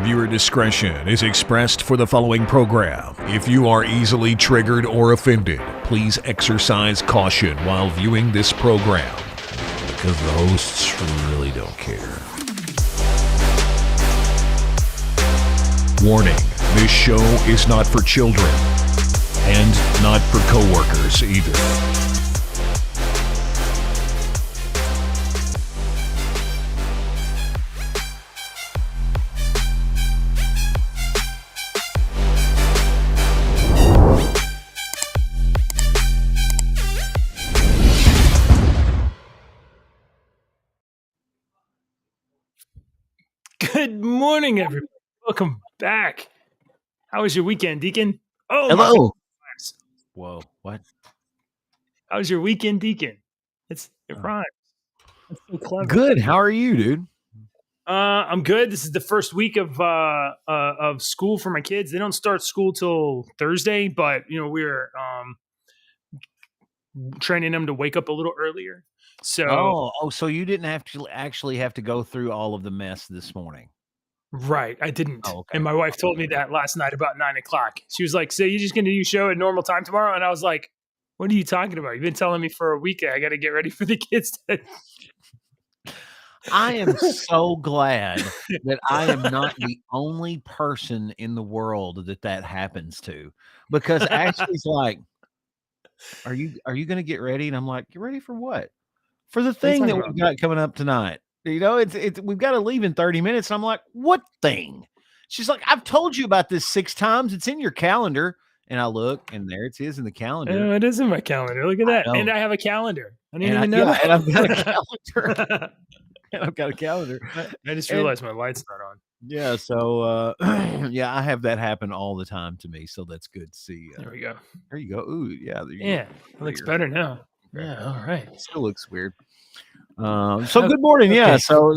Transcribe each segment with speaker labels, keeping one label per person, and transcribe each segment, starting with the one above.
Speaker 1: Viewer discretion is expressed for the following program. If you are easily triggered or offended, please exercise caution while viewing this program, because the hosts really don't care. Warning, this show is not for children, and not for coworkers either.
Speaker 2: Good morning, everybody. Welcome back. How was your weekend, Deacon? Oh,
Speaker 3: hello. Whoa, what?
Speaker 2: How was your weekend, Deacon? It rhymes. That's so clever.
Speaker 3: Good. How are you, dude?
Speaker 2: I'm good. This is the first week of school for my kids. They don't start school till Thursday, but we're training them to wake up a little earlier. So
Speaker 3: so you didn't have to actually have to go through all of the mess this morning.
Speaker 2: Right, I didn't.
Speaker 3: Oh, okay.
Speaker 2: And my wife told me that last night about 9:00. She was like, "So you're just going to do your show at normal time tomorrow?" And I was like, "What are you talking about? You've been telling me for a week. I got to get ready for the kids."
Speaker 3: I am so glad that I am not the only person in the world that happens to, because Ashley's like, "Are you going to get ready?" And I'm like, "Get ready for what?" For the thing that we've got coming up tonight. It's we've got to leave in 30 minutes. And I'm like, "What thing?" She's like, "I've told you about this 6 times. It's in your calendar." And I look, and there it is in the calendar.
Speaker 2: It is in my calendar. Look at that. And I have a calendar. I didn't even know that.
Speaker 3: And I've got a calendar.
Speaker 2: I just realized my light's not on.
Speaker 3: Yeah. So, I have that happen all the time to me. So that's good to see.
Speaker 2: There we go.
Speaker 3: There you go. Ooh, yeah.
Speaker 2: It looks better now. Okay. Yeah. All right.
Speaker 3: Still looks weird. So good morning. Okay. Yeah. So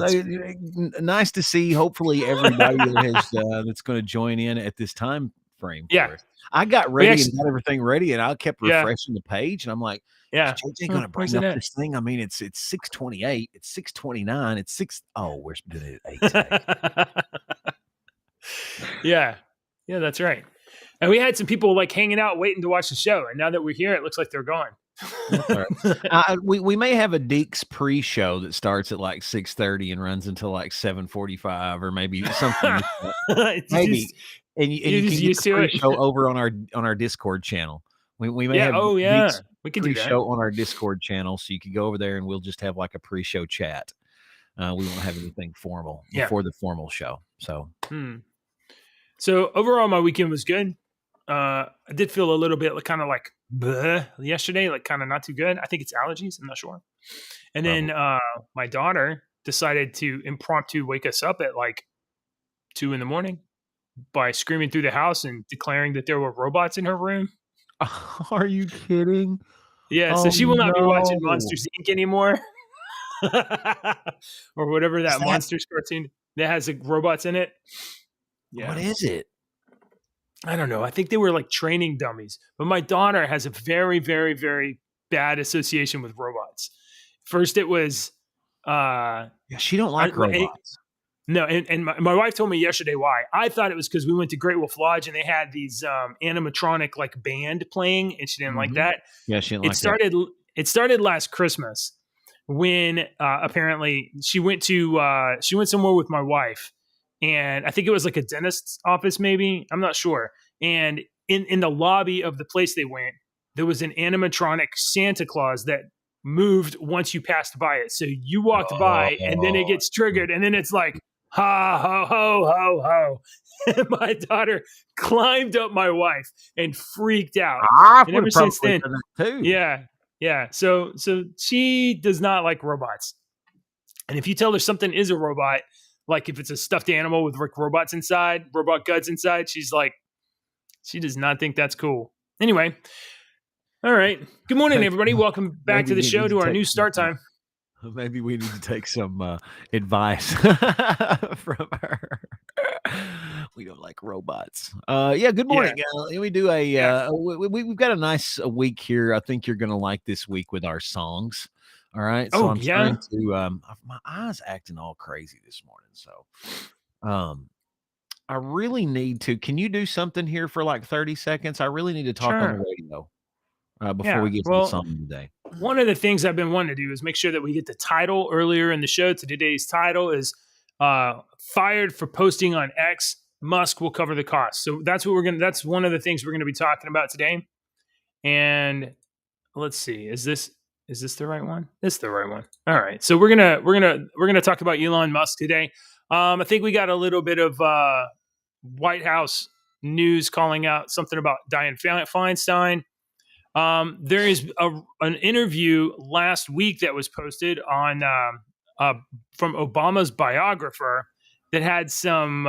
Speaker 3: nice to see. Hopefully everybody that's going to join in at this time frame.
Speaker 2: Yeah.
Speaker 3: I got ready and got everything ready, and I kept refreshing the page, and I'm like, "Yeah, is JJ going to bring up this thing?" I mean, it's 6:28, it's 6:29, it's 6. Oh, we're doing it at 8 today.
Speaker 2: Yeah, that's right. And we had some people like hanging out, waiting to watch the show, and now that we're here, it looks like they're gone.
Speaker 3: Right. We may have a Deeks pre-show that starts at like 6:30 and runs until like 7:45, or maybe something. Maybe. And you can get the pre-show over on our Discord channel. We may have
Speaker 2: we can do that.
Speaker 3: Pre-show on our Discord channel, so you can go over there and we'll just have like a pre-show chat. We won't have anything formal before the formal show. So,
Speaker 2: So overall, my weekend was good. I did feel a little bit kind of like bleh yesterday, like kind of not too good. I think it's allergies. I'm not sure. And then my daughter decided to impromptu wake us up at like 2 a.m. by screaming through the house and declaring that there were robots in her room.
Speaker 3: Are you kidding?
Speaker 2: Yeah, so she will not be watching Monsters Inc. anymore. Or whatever that Monsters cartoon that has robots in it. Yeah.
Speaker 3: What is it?
Speaker 2: I don't know. I think they were like training dummies. But my daughter has a very, very, very bad association with robots. First it was
Speaker 3: she don't like robots.
Speaker 2: No, and my wife told me yesterday why. I thought it was because we went to Great Wolf Lodge and they had these animatronic like band playing, and she didn't like that.
Speaker 3: Yeah, she didn't like that.
Speaker 2: It started last Christmas when apparently she went somewhere with my wife, and I think it was like a dentist's office, maybe. I'm not sure. And in the lobby of the place they went, there was an animatronic Santa Claus that moved once you passed by it. So you walked by, and then it gets triggered, and then it's like, ha, ho, ho, ho, ho. And my daughter climbed up my wife and freaked out. And ever since then,
Speaker 3: too.
Speaker 2: Yeah. So she does not like robots. And if you tell her something is a robot, like if it's a stuffed animal with robots inside, robot guts inside, she's like, she does not think that's cool. Anyway, all right. Good morning, everybody. Welcome back to the show, to our new start time.
Speaker 3: Maybe we need to take some advice from her. We don't like robots. Good morning. We do we've got a nice week here. I think you're going to like this week with our songs. All right. So I'm trying to, my eyes acting all crazy this morning. So, I really need to. Can you do something here for like 30 seconds? I really need to talk on the
Speaker 2: Sure.
Speaker 3: radio before
Speaker 2: Yeah.
Speaker 3: we get to the
Speaker 2: Well,
Speaker 3: song today.
Speaker 2: one of the things I've been wanting to do is make sure that we get the title earlier in the show. So today's title is "Fired for Posting on X. Musk will cover the cost." So that's what we're gonna. That's one of the things we're gonna be talking about today. And let's see, is this the right one? This is the right one. All right. So we're gonna talk about Elon Musk today. I think we got a little bit of White House news calling out something about Dianne Feinstein. There is an interview last week that was posted on from Obama's biographer that had some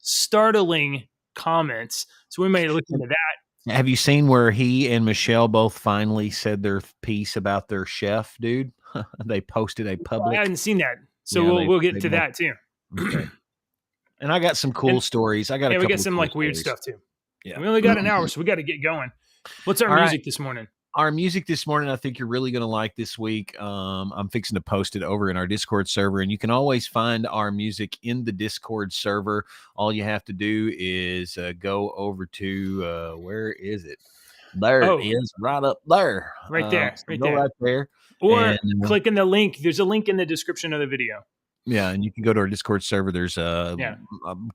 Speaker 2: startling comments. So we may look into that.
Speaker 3: Have you seen where he and Michelle both finally said their piece about their chef, dude? They posted a
Speaker 2: I
Speaker 3: public.
Speaker 2: hadn't seen that, so
Speaker 3: Yeah,
Speaker 2: we'll get
Speaker 3: they
Speaker 2: to
Speaker 3: both-
Speaker 2: that too.
Speaker 3: Okay. And I got some cool
Speaker 2: And-
Speaker 3: stories. I got a
Speaker 2: Yeah, we
Speaker 3: couple
Speaker 2: got some
Speaker 3: of
Speaker 2: like
Speaker 3: cool
Speaker 2: weird
Speaker 3: stories.
Speaker 2: stuff too.
Speaker 3: Yeah.
Speaker 2: We only got an hour, so we got to get going. What's our
Speaker 3: All
Speaker 2: music
Speaker 3: right.
Speaker 2: this morning?
Speaker 3: Our music this morning, I think you're really going to like this week. I'm fixing to post it over in our Discord server, and you can always find our music in the Discord server. All you have to do is go over to where is it? There
Speaker 2: Oh.
Speaker 3: it is, right up there.
Speaker 2: Right there,
Speaker 3: So
Speaker 2: right
Speaker 3: go
Speaker 2: there.
Speaker 3: right there.
Speaker 2: Or
Speaker 3: And,
Speaker 2: click in the link. There's a link in the description of the video.
Speaker 3: Yeah, and you can go to our Discord server. There's a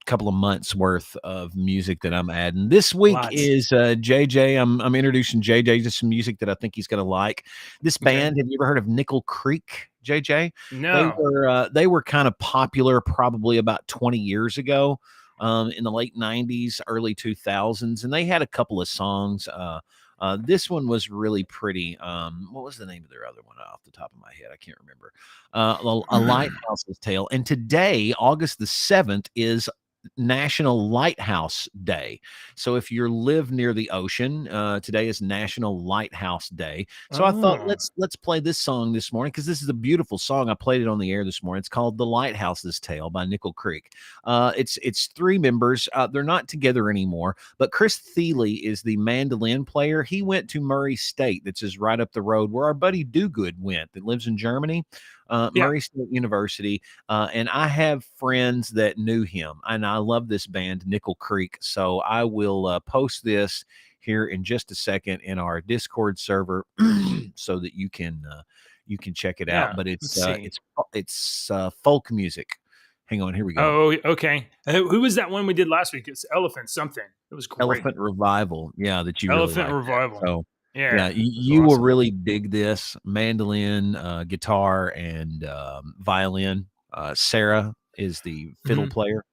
Speaker 3: couple of months worth of music that I'm adding. This week
Speaker 2: Lots.
Speaker 3: is JJ. I'm introducing JJ to some music that I think he's going to like. This band, have you ever heard of Nickel Creek, JJ?
Speaker 2: No.
Speaker 3: They were kind of popular probably about 20 years ago, in the late 90s, early 2000s, and they had a couple of songs. This one was really pretty. What was the name of their other one off the top of my head? I can't remember. A Lighthouse's Tale. And today, August the 7th, is National Lighthouse Day. So if you live near the ocean, today is National Lighthouse Day. So I thought let's play this song this morning because this is a beautiful song. I played it on the air this morning. It's called "The Lighthouse's Tale" by Nickel Creek. It's three members. They're not together anymore, but Chris Thiele is the mandolin player. He went to Murray State, that's just right up the road where our buddy Dogood went, that lives in Germany. Murray State University, and I have friends that knew him, and I love this band, Nickel Creek. So I will post this here in just a second in our Discord server, so that you can check it out. But it's folk music. Hang on, here we go.
Speaker 2: Oh, okay. Who was that one we did last week? It's Elephant something. It was great.
Speaker 3: Elephant Revival. Yeah, that you
Speaker 2: Elephant
Speaker 3: really liked.
Speaker 2: Revival.
Speaker 3: So.
Speaker 2: Yeah,
Speaker 3: you will really dig this mandolin, guitar, and violin. Sarah is the fiddle player,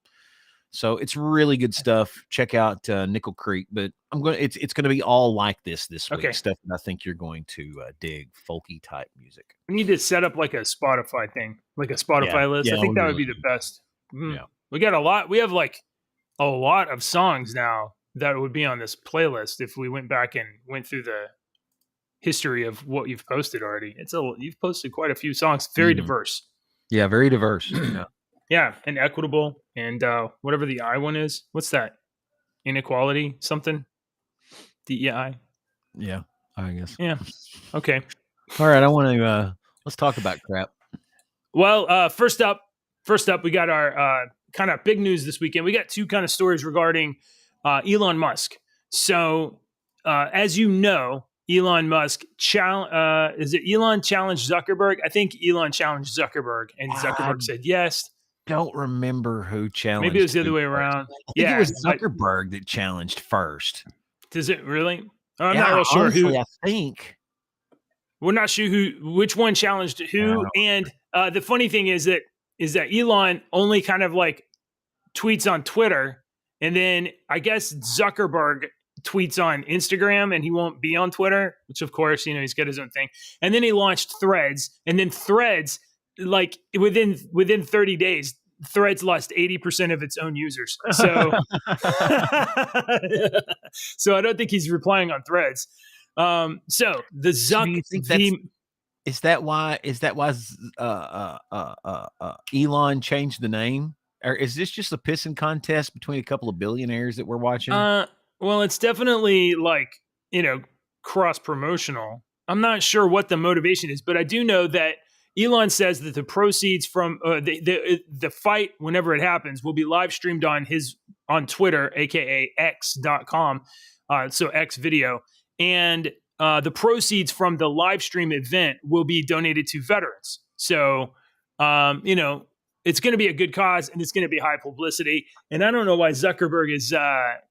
Speaker 3: so it's really good stuff. Check out Nickel Creek, but it's going to be all like this week. Stuff that I think you're going to dig, folky type music.
Speaker 2: We need to set up like a Spotify thing, like a Spotify list. I think that would be the best.
Speaker 3: Yeah,
Speaker 2: we got a lot. We have like a lot of songs now that would be on this playlist if we went back and went through the history of what you've posted already. You've posted quite a few songs, very diverse.
Speaker 3: Yeah, very diverse.
Speaker 2: Yeah, and equitable, and whatever the I one is. What's that? Inequality something? DEI?
Speaker 3: Yeah, I guess.
Speaker 2: Yeah. Okay.
Speaker 3: All right, I want to let's talk about crap.
Speaker 2: Well, first up, we got our kind of big news this weekend. We got two kind of stories regarding Elon Musk. So, as you know, Elon Musk is it Elon challenged Zuckerberg? I think Elon challenged Zuckerberg, and Zuckerberg said yes.
Speaker 3: Don't remember who challenged.
Speaker 2: Maybe it was the other way around.
Speaker 3: I think it was Zuckerberg that challenged first.
Speaker 2: Does it really? I'm not real sure
Speaker 3: honestly,
Speaker 2: who.
Speaker 3: I think
Speaker 2: We're not sure which one challenged who. And the funny thing is that Elon only kind of like tweets on Twitter, and then I guess Zuckerberg tweets on Instagram, and he won't be on Twitter, which of course, he's got his own thing. And then he launched Threads, and then Threads, like within 30 days, Threads lost 80% of its own users. So, so I don't think he's replying on Threads. So the Zuck,
Speaker 3: is that why Elon changed the name, or is this just a pissing contest between a couple of billionaires that we're watching?
Speaker 2: Well, it's definitely like, cross promotional. I'm not sure what the motivation is, but I do know that Elon says that the proceeds from the fight, whenever it happens, will be live streamed on on Twitter, aka X.com, so X video, and the proceeds from the live stream event will be donated to veterans. So, it's going to be a good cause, and it's going to be high publicity. And I don't know why Zuckerberg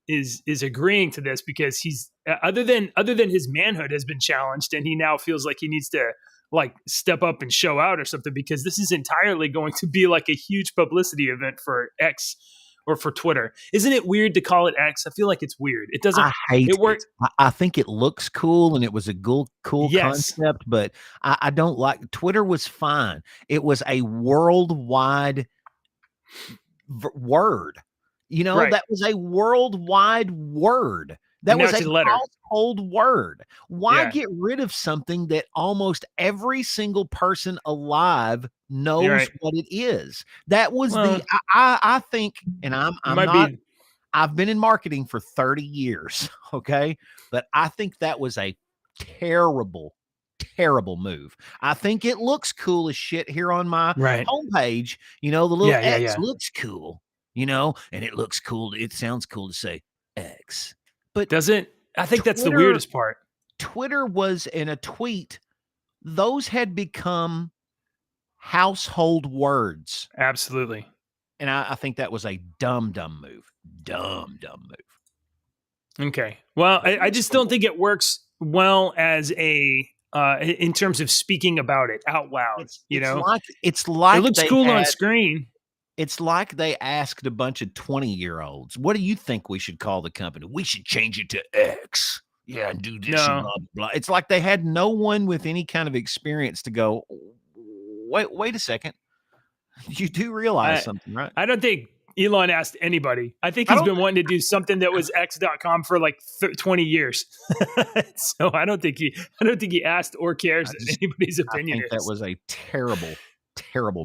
Speaker 2: is agreeing to this, because he's other than his manhood has been challenged, and he now feels like he needs to like step up and show out or something, because this is entirely going to be like a huge publicity event for X or for Twitter. Isn't it weird to call it X? I feel like it's weird. It doesn't.
Speaker 3: I hate
Speaker 2: It worked.
Speaker 3: I think it looks cool and it was a cool
Speaker 2: Yes.
Speaker 3: concept, but I don't like Twitter was fine. It was a worldwide word.
Speaker 2: Right.
Speaker 3: That was a worldwide word. That
Speaker 2: And now
Speaker 3: was
Speaker 2: it's
Speaker 3: a
Speaker 2: a letter.
Speaker 3: household word. Why
Speaker 2: Yeah.
Speaker 3: get rid of something that almost every single person alive knows
Speaker 2: You're right.
Speaker 3: what it is? That was
Speaker 2: Well,
Speaker 3: I think, and
Speaker 2: it
Speaker 3: I'm
Speaker 2: might
Speaker 3: not
Speaker 2: be.
Speaker 3: I've been in marketing for 30 years, okay? But I think that was a terrible, terrible move. I think it looks cool as shit here on my
Speaker 2: Right.
Speaker 3: homepage. The little
Speaker 2: Yeah.
Speaker 3: X looks cool, and it looks cool. It sounds cool to say X. But
Speaker 2: Doesn't. I think that's the
Speaker 3: Twitter,
Speaker 2: weirdest part.
Speaker 3: Twitter was in a tweet. Those had become household words.
Speaker 2: Absolutely.
Speaker 3: And I think that was a dumb move. Dumb move.
Speaker 2: Okay. Well, I just don't think it works well as in terms of speaking about it out loud.
Speaker 3: It's like
Speaker 2: it looks cool on screen.
Speaker 3: It's like they asked a bunch of 20-year-olds, what do you think we should call the company? We should change it to X. Yeah, and do this and blah, blah. It's like they had no one with any kind of experience to go, wait a second. You do realize something, right?
Speaker 2: I don't think Elon asked anybody. I think he's been wanting to do something that was X.com for like 20 years. So I don't think he asked or cares what anybody's opinion
Speaker 3: I think that was a terrible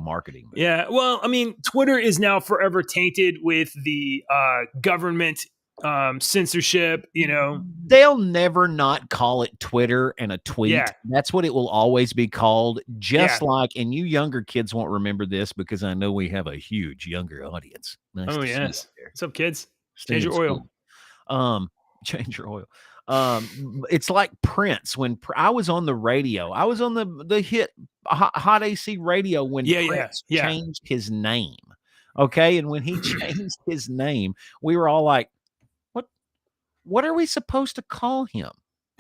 Speaker 3: marketing move.
Speaker 2: Yeah. Well, I mean, Twitter is now forever tainted with the government censorship,
Speaker 3: They'll never not call it Twitter and a tweet.
Speaker 2: Yeah.
Speaker 3: That's what it will always be called. Like, and you younger kids won't remember this because I know we have a huge younger audience. Nice to
Speaker 2: yes.
Speaker 3: See you there.
Speaker 2: What's up, kids?
Speaker 3: Change your oil. Change your oil. It's like Prince. When I was on the radio, I was on the hit Hot AC radio when Prince changed his name. Okay. And when he changed his name, we were all like, what are we supposed to call him?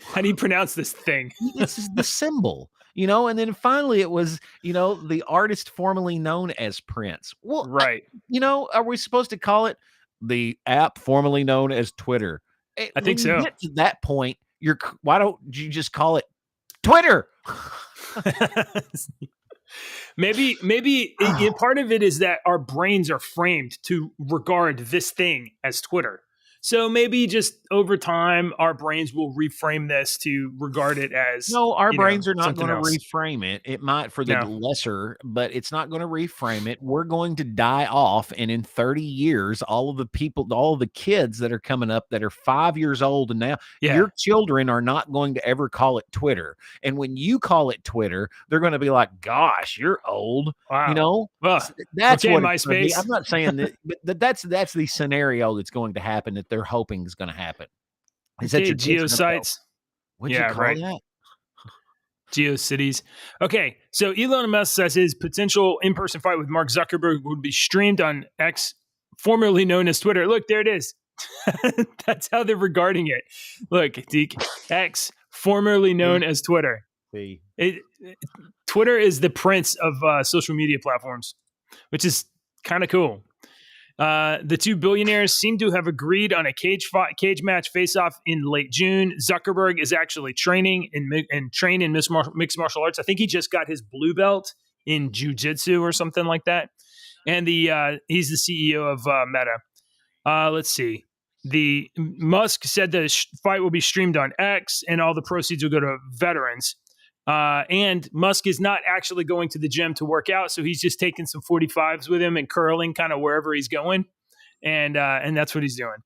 Speaker 2: How do you pronounce this thing?
Speaker 3: This is the symbol, and then finally it was, the artist formerly known as Prince. Well,
Speaker 2: right.
Speaker 3: Are we supposed to call it the app formerly known as Twitter?
Speaker 2: I think so.
Speaker 3: Get to that point, why don't you just call it Twitter?
Speaker 2: Maybe part of it is that our brains are framed to regard this thing as Twitter. So maybe just over time, our brains will reframe this to regard it as.
Speaker 3: No, our brains are not going to reframe it. It might for the lesser, but it's not going to reframe it. We're going to die off. And in 30 years, all of the kids that are coming up that are 5 years old and now, your children are not going to ever call it Twitter. And when you call it Twitter, they're going to be like, gosh, you're old.
Speaker 2: Wow.
Speaker 3: Well, that's what
Speaker 2: MySpace.
Speaker 3: I'm not saying that, but that's the scenario that's going to happen that they're hoping is going to happen. Is that your
Speaker 2: geosites?
Speaker 3: What'd you call that?
Speaker 2: GeoCities. Okay, so Elon Musk says his potential in-person fight with Mark Zuckerberg would be streamed on X, formerly known as Twitter. Look, there it is. That's how they're regarding it. Look, Deke, X, formerly known as Twitter. Twitter is the prince of social media platforms, which is kind of cool. The two billionaires seem to have agreed on a cage match face-off in late June. Zuckerberg is actually training in mixed martial arts. I think he just got his blue belt in jiu-jitsu or something like that. And he's the CEO of Meta. Let's see. The Musk said the fight will be streamed on X, and all the proceeds will go to veterans. And Musk is not actually going to the gym to work out, so he's just taking some 45s with him and curling kind of wherever he's going, and that's what he's doing.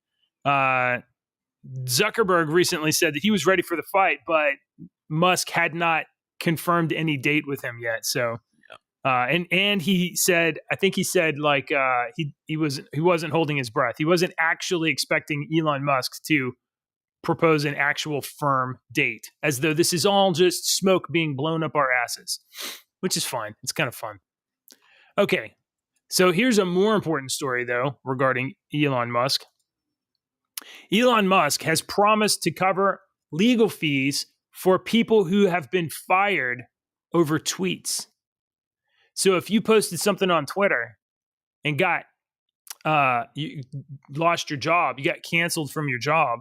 Speaker 2: Zuckerberg recently said that he was ready for the fight, but Musk had not confirmed any date with him yet. So And he said, I think he said like he wasn't holding his breath. He wasn't actually expecting Elon Musk to propose an actual firm date, as though this is all just smoke being blown up our asses, which is fine. It's kind of fun. Okay, so here's a more important story though regarding Elon Musk. Elon Musk has promised to cover legal fees for people who have been fired over tweets. So if you posted something on Twitter and you lost your job, you got canceled from your job,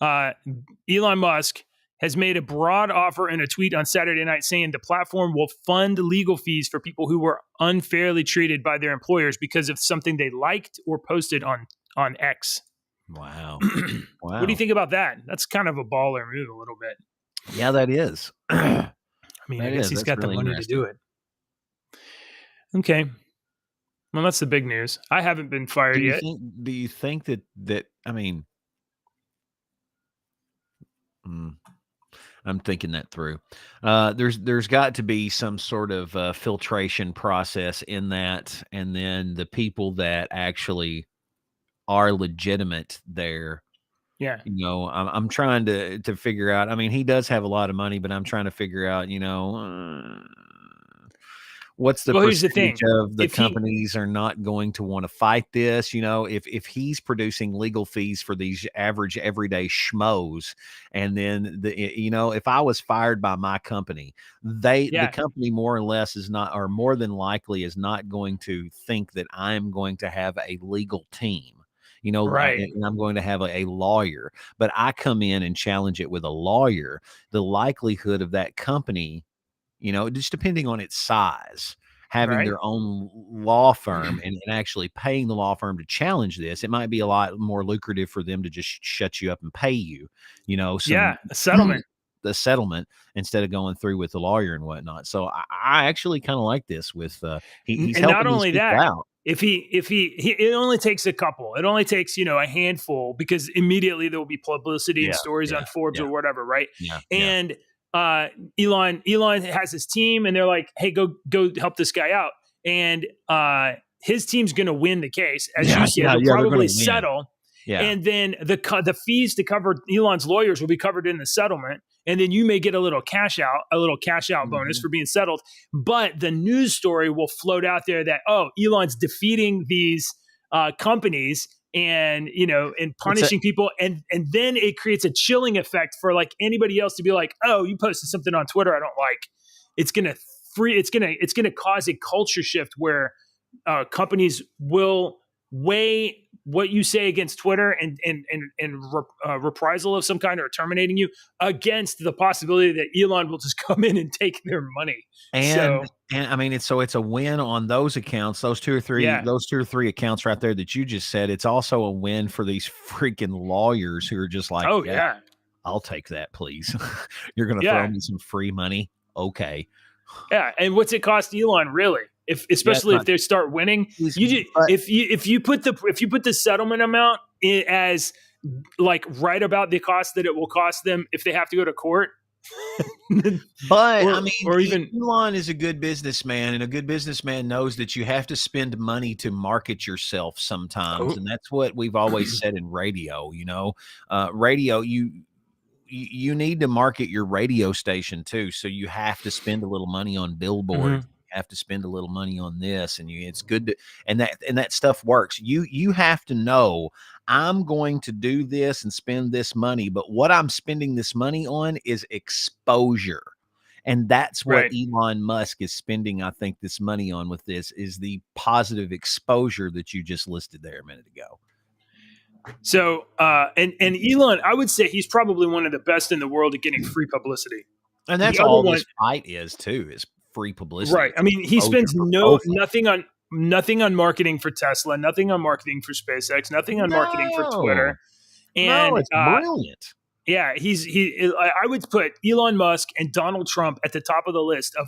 Speaker 2: Elon Musk has made a broad offer in a tweet on Saturday night saying the platform will fund legal fees for people who were unfairly treated by their employers because of something they liked or posted on X.
Speaker 3: Wow.
Speaker 2: What do you think about that? That's kind of a baller move a little bit.
Speaker 3: Yeah, that is.
Speaker 2: I mean, I guess he's got the money to do it. Okay. Well, that's the big news. I haven't been fired yet.
Speaker 3: Do you think that I mean, I'm thinking that through. There's got to be some sort of filtration process in that, and then the people that actually are legitimate there.
Speaker 2: Yeah.
Speaker 3: You know, I'm trying to figure out. I mean, he does have a lot of money, but I'm trying to figure out, what's the percentage of the companies are not going to want to fight this? You know, if he's producing legal fees for these average everyday schmoes, and then if I was fired by my company, the company more or less is not, or more than likely is not going to think that I'm going to have a legal team.
Speaker 2: Right.
Speaker 3: And I'm going to have a lawyer, but I come in and challenge it with a lawyer. The likelihood of that company, just depending on its size, having their own law firm and actually paying the law firm to challenge this, it might be a lot more lucrative for them to just shut you up and pay you, a settlement. The settlement instead of going through with the lawyer and whatnot. So I actually kind of like this with he's
Speaker 2: and
Speaker 3: helping
Speaker 2: not only
Speaker 3: these people
Speaker 2: that,
Speaker 3: out.
Speaker 2: If he, it only takes a couple. It only takes, a handful, because immediately there will be publicity and stories on Forbes or whatever, right?
Speaker 3: Yeah.
Speaker 2: And Elon has his team, and they're like, "Hey, go help this guy out." And his team's going to win the case, as you said. They'll probably settle. Yeah. And then the fees to cover Elon's lawyers will be covered in the settlement. And then you may get a little cash out bonus for being settled. But the news story will float out there that, Elon's defeating these companies and, and punishing people. And then it creates a chilling effect for like anybody else to be like, oh, you posted something on Twitter I don't like. It's going to cause a culture shift where companies will weigh what you say against Twitter and reprisal of some kind, or terminating you, against the possibility that Elon will just come in and take their money.
Speaker 3: And I mean, it's a win on those accounts, those two or three accounts right there that you just said. It's also a win for these freaking lawyers who are just like, I'll take that, please. You're going to throw me some free money. Okay.
Speaker 2: Yeah. And what's it cost Elon, really? Especially if they start winning, if you put the settlement amount as like right about the cost that it will cost them if they have to go to court.
Speaker 3: But Elon is a good businessman, and a good businessman knows that you have to spend money to market yourself sometimes. And that's what we've always said in radio, radio, you need to market your radio station too. So you have to spend a little money on billboards. Have to spend a little money on this, and it's good to, and that stuff works. You have to know, I'm going to do this and spend this money, but what I'm spending this money on is exposure. And that's what Elon Musk is spending, I think, this money on with this, is the positive exposure that you just listed there a minute ago.
Speaker 2: So, and Elon, I would say he's probably one of the best in the world at getting free publicity.
Speaker 3: And that's all this fight is too, is free publicity.
Speaker 2: Right. I mean, he spends nothing on marketing for Tesla, nothing on marketing for SpaceX, nothing on marketing for Twitter. And
Speaker 3: it's brilliant.
Speaker 2: Yeah, I would put Elon Musk and Donald Trump at the top of the list of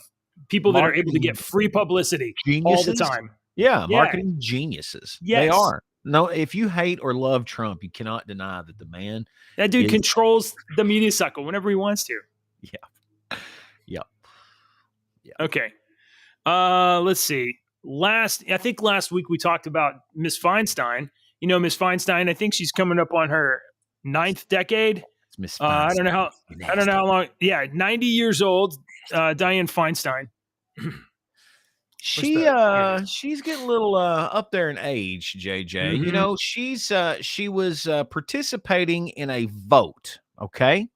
Speaker 2: people that are able to get free publicity all the time.
Speaker 3: Yeah, marketing geniuses. Yes. They are. No, if you hate or love Trump, you cannot deny that the man,
Speaker 2: that dude controls the media cycle whenever he wants to.
Speaker 3: Yeah. Yep.
Speaker 2: Okay. Let's see. I think last week we talked about Miss Feinstein. You know, Miss Feinstein. I think she's coming up on her ninth decade.
Speaker 3: It's Miss
Speaker 2: I don't know
Speaker 3: Feinstein.
Speaker 2: how.
Speaker 3: You're
Speaker 2: I don't know
Speaker 3: nasty.
Speaker 2: how long. Yeah, 90 years old. Diane Feinstein. Where's
Speaker 3: She
Speaker 2: the? Here it is.
Speaker 3: she's getting a little up there in age, JJ. You
Speaker 2: Mm-hmm.
Speaker 3: know, she was participating in a vote, okay?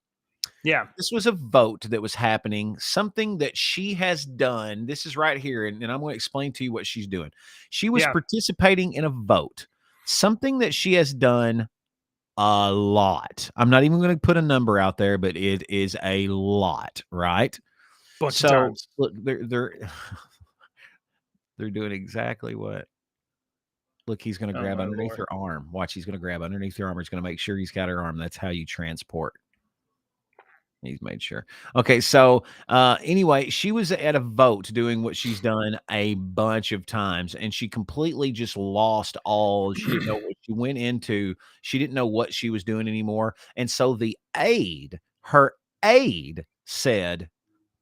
Speaker 2: Yeah.
Speaker 3: This was a vote that was happening, something that she has done. This is right here, and I'm going to explain to you what she's doing. She was
Speaker 2: Yeah.
Speaker 3: participating in a vote, something that she has done a lot. I'm not even going to put a number out there, but it is a lot, right?
Speaker 2: Bunch of
Speaker 3: So
Speaker 2: times.
Speaker 3: look, they're they're doing exactly what. Look, he's going to
Speaker 2: Oh
Speaker 3: grab
Speaker 2: my
Speaker 3: underneath
Speaker 2: lord.
Speaker 3: her arm. Watch, he's going to grab underneath her arm. He's going to make sure he's got her arm. That's how you transport. He's made sure. Okay, so anyway, she was at a vote doing what she's done a bunch of times, and she completely just lost all. She didn't know what she went into. She didn't know what she was doing anymore. And so her aide said,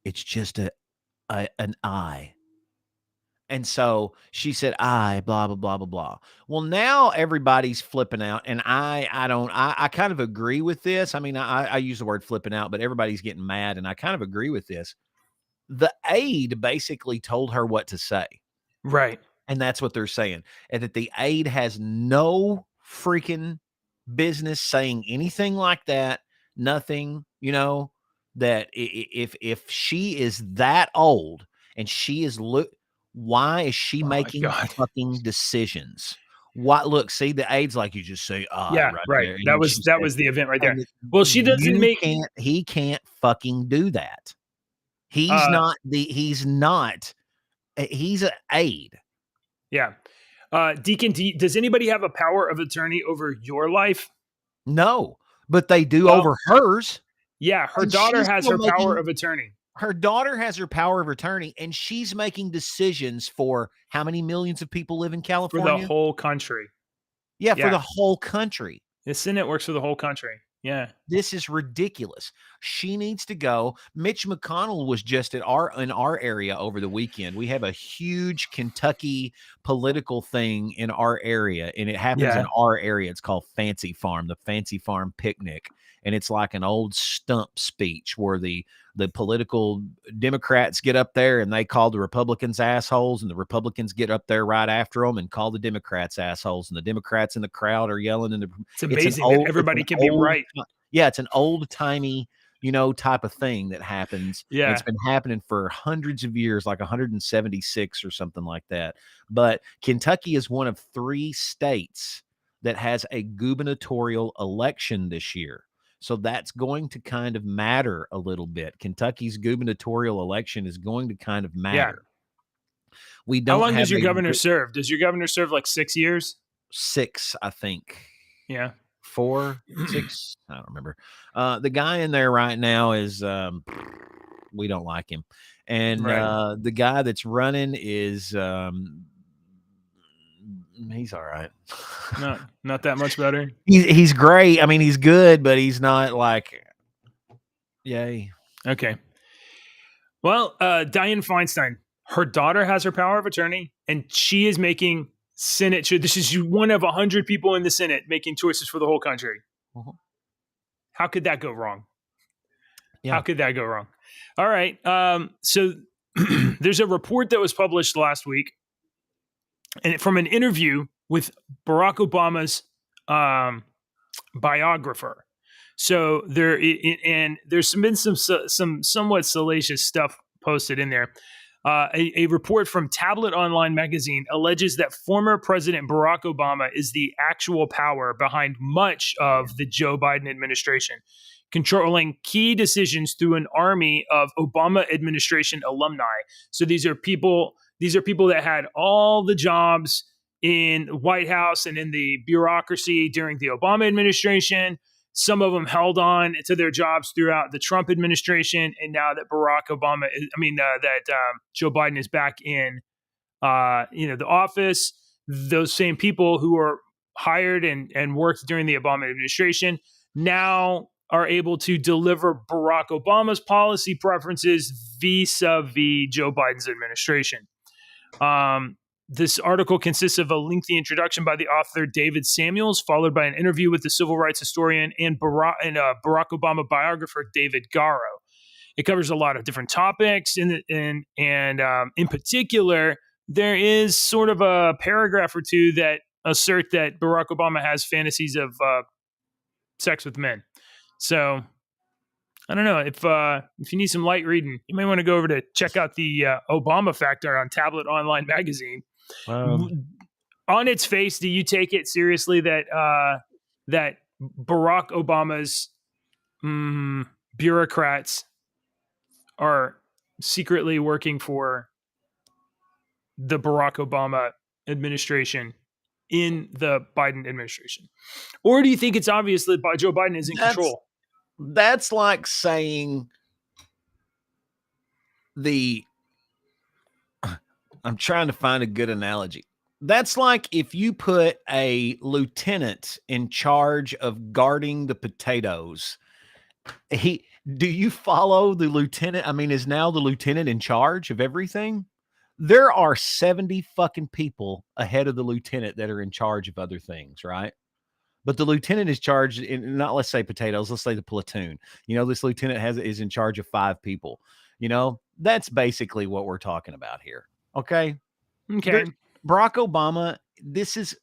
Speaker 3: "It's just an eye." And so she said, "I blah blah blah blah blah." Well, now everybody's flipping out, and I kind of agree with this. I mean, I use the word flipping out, but everybody's getting mad, and I kind of agree with this. The aide basically told her what to say,
Speaker 2: Right.
Speaker 3: and that's what they're saying, and that the aide has no freaking business saying anything like that. Nothing, that if she is that old and she is why is she
Speaker 2: Oh my
Speaker 3: making
Speaker 2: god.
Speaker 3: fucking decisions? What look, see the aides like you just say I
Speaker 2: Yeah.
Speaker 3: right
Speaker 2: Right.
Speaker 3: there. And
Speaker 2: That
Speaker 3: then
Speaker 2: was
Speaker 3: she
Speaker 2: that
Speaker 3: said,
Speaker 2: was the event right there.
Speaker 3: and
Speaker 2: Well, she doesn't make.
Speaker 3: he can't fucking do that.
Speaker 2: Uh.
Speaker 3: He's an aide.
Speaker 2: Yeah. Deacon, does anybody have a power of attorney over your life?
Speaker 3: No, but they do
Speaker 2: Well,
Speaker 3: over hers.
Speaker 2: yeah. Her
Speaker 3: And
Speaker 2: daughter
Speaker 3: she's
Speaker 2: has
Speaker 3: still
Speaker 2: her power
Speaker 3: making
Speaker 2: of attorney
Speaker 3: her daughter has her power of attorney, and she's making decisions for how many millions of people live in
Speaker 2: for the
Speaker 3: California?
Speaker 2: whole country.
Speaker 3: Yeah, for
Speaker 2: Yeah.
Speaker 3: the whole country.
Speaker 2: The Senate works for the whole country. Yeah.
Speaker 3: This is ridiculous. She needs to go. Mitch McConnell was just in our area over the weekend. We have a huge Kentucky political thing in our area, and it happens in
Speaker 2: Yeah.
Speaker 3: our area. It's called Fancy Farm, the Fancy Farm Picnic. And it's like an old stump speech where the political Democrats get up there and they call the Republicans assholes, and the Republicans get up there right after them and call the Democrats assholes, and the Democrats in the crowd are yelling. And
Speaker 2: It's amazing that everybody can be right.
Speaker 3: yeah, it's an old timey, type of thing that happens. And it's
Speaker 2: Yeah.
Speaker 3: been happening for hundreds of years, like 176 or something like that. But Kentucky is one of 3 states that has a gubernatorial election this year. So that's going to kind of matter a little bit. Kentucky's gubernatorial election is going to kind of
Speaker 2: Yeah.
Speaker 3: matter. We
Speaker 2: How
Speaker 3: don't
Speaker 2: long
Speaker 3: have
Speaker 2: does your governor serve? Does your governor serve like 6 years?
Speaker 3: 6, I think.
Speaker 2: Yeah.
Speaker 3: 4, 6, I don't remember. The guy in there right now is we don't like him. And
Speaker 2: Right.
Speaker 3: the guy that's running is he's all right.
Speaker 2: Not that much better.
Speaker 3: He's great. I mean, he's good, but he's not like yay.
Speaker 2: Okay. Well, Dianne Feinstein, her daughter has her power of attorney, and she is making Senate. This is one of 100 people in the Senate making choices for the whole country.
Speaker 3: Uh-huh.
Speaker 2: How could that go wrong?
Speaker 3: Yeah.
Speaker 2: How could that go wrong? All right. So there's a report that was published last week, and from an interview with Barack Obama's biographer. So there's been some somewhat salacious stuff posted in there. A report from Tablet Online magazine alleges that former President Barack Obama is the actual power behind much of the Joe Biden administration, controlling key decisions through an army of Obama administration alumni. So these are people that had all the jobs in the White House and in the bureaucracy during the Obama administration. Some of them held on to their jobs throughout the Trump administration, and now that Joe Biden is back in, the office, those same people who were hired and worked during the Obama administration now are able to deliver Barack Obama's policy preferences vis-a-vis Joe Biden's administration. This article consists of a lengthy introduction by the author David Samuels, followed by an interview with the civil rights historian and Barack Obama biographer David Garrow. It covers a lot of different topics, and in particular, there is sort of a paragraph or two that assert that Barack Obama has fantasies of sex with men. So I don't know if you need some light reading, you may want to go over to check out the Obama Factor on Tablet Online Magazine. On its face, do you take it seriously that that Barack Obama's bureaucrats are secretly working for the Barack Obama administration in the Biden administration? Or do you think it's obvious that Joe Biden is in control?
Speaker 3: That's like saying I'm trying to find a good analogy. That's like if you put a lieutenant in charge of guarding the potatoes. Do you follow the lieutenant? I mean, is now the lieutenant in charge of everything? There are 70 fucking people ahead of the lieutenant that are in charge of other things, right? But the lieutenant is charged in, not, let's say potatoes, let's say the platoon. This lieutenant is in charge of 5 people. That's basically what we're talking about here. Okay. Barack Obama, this is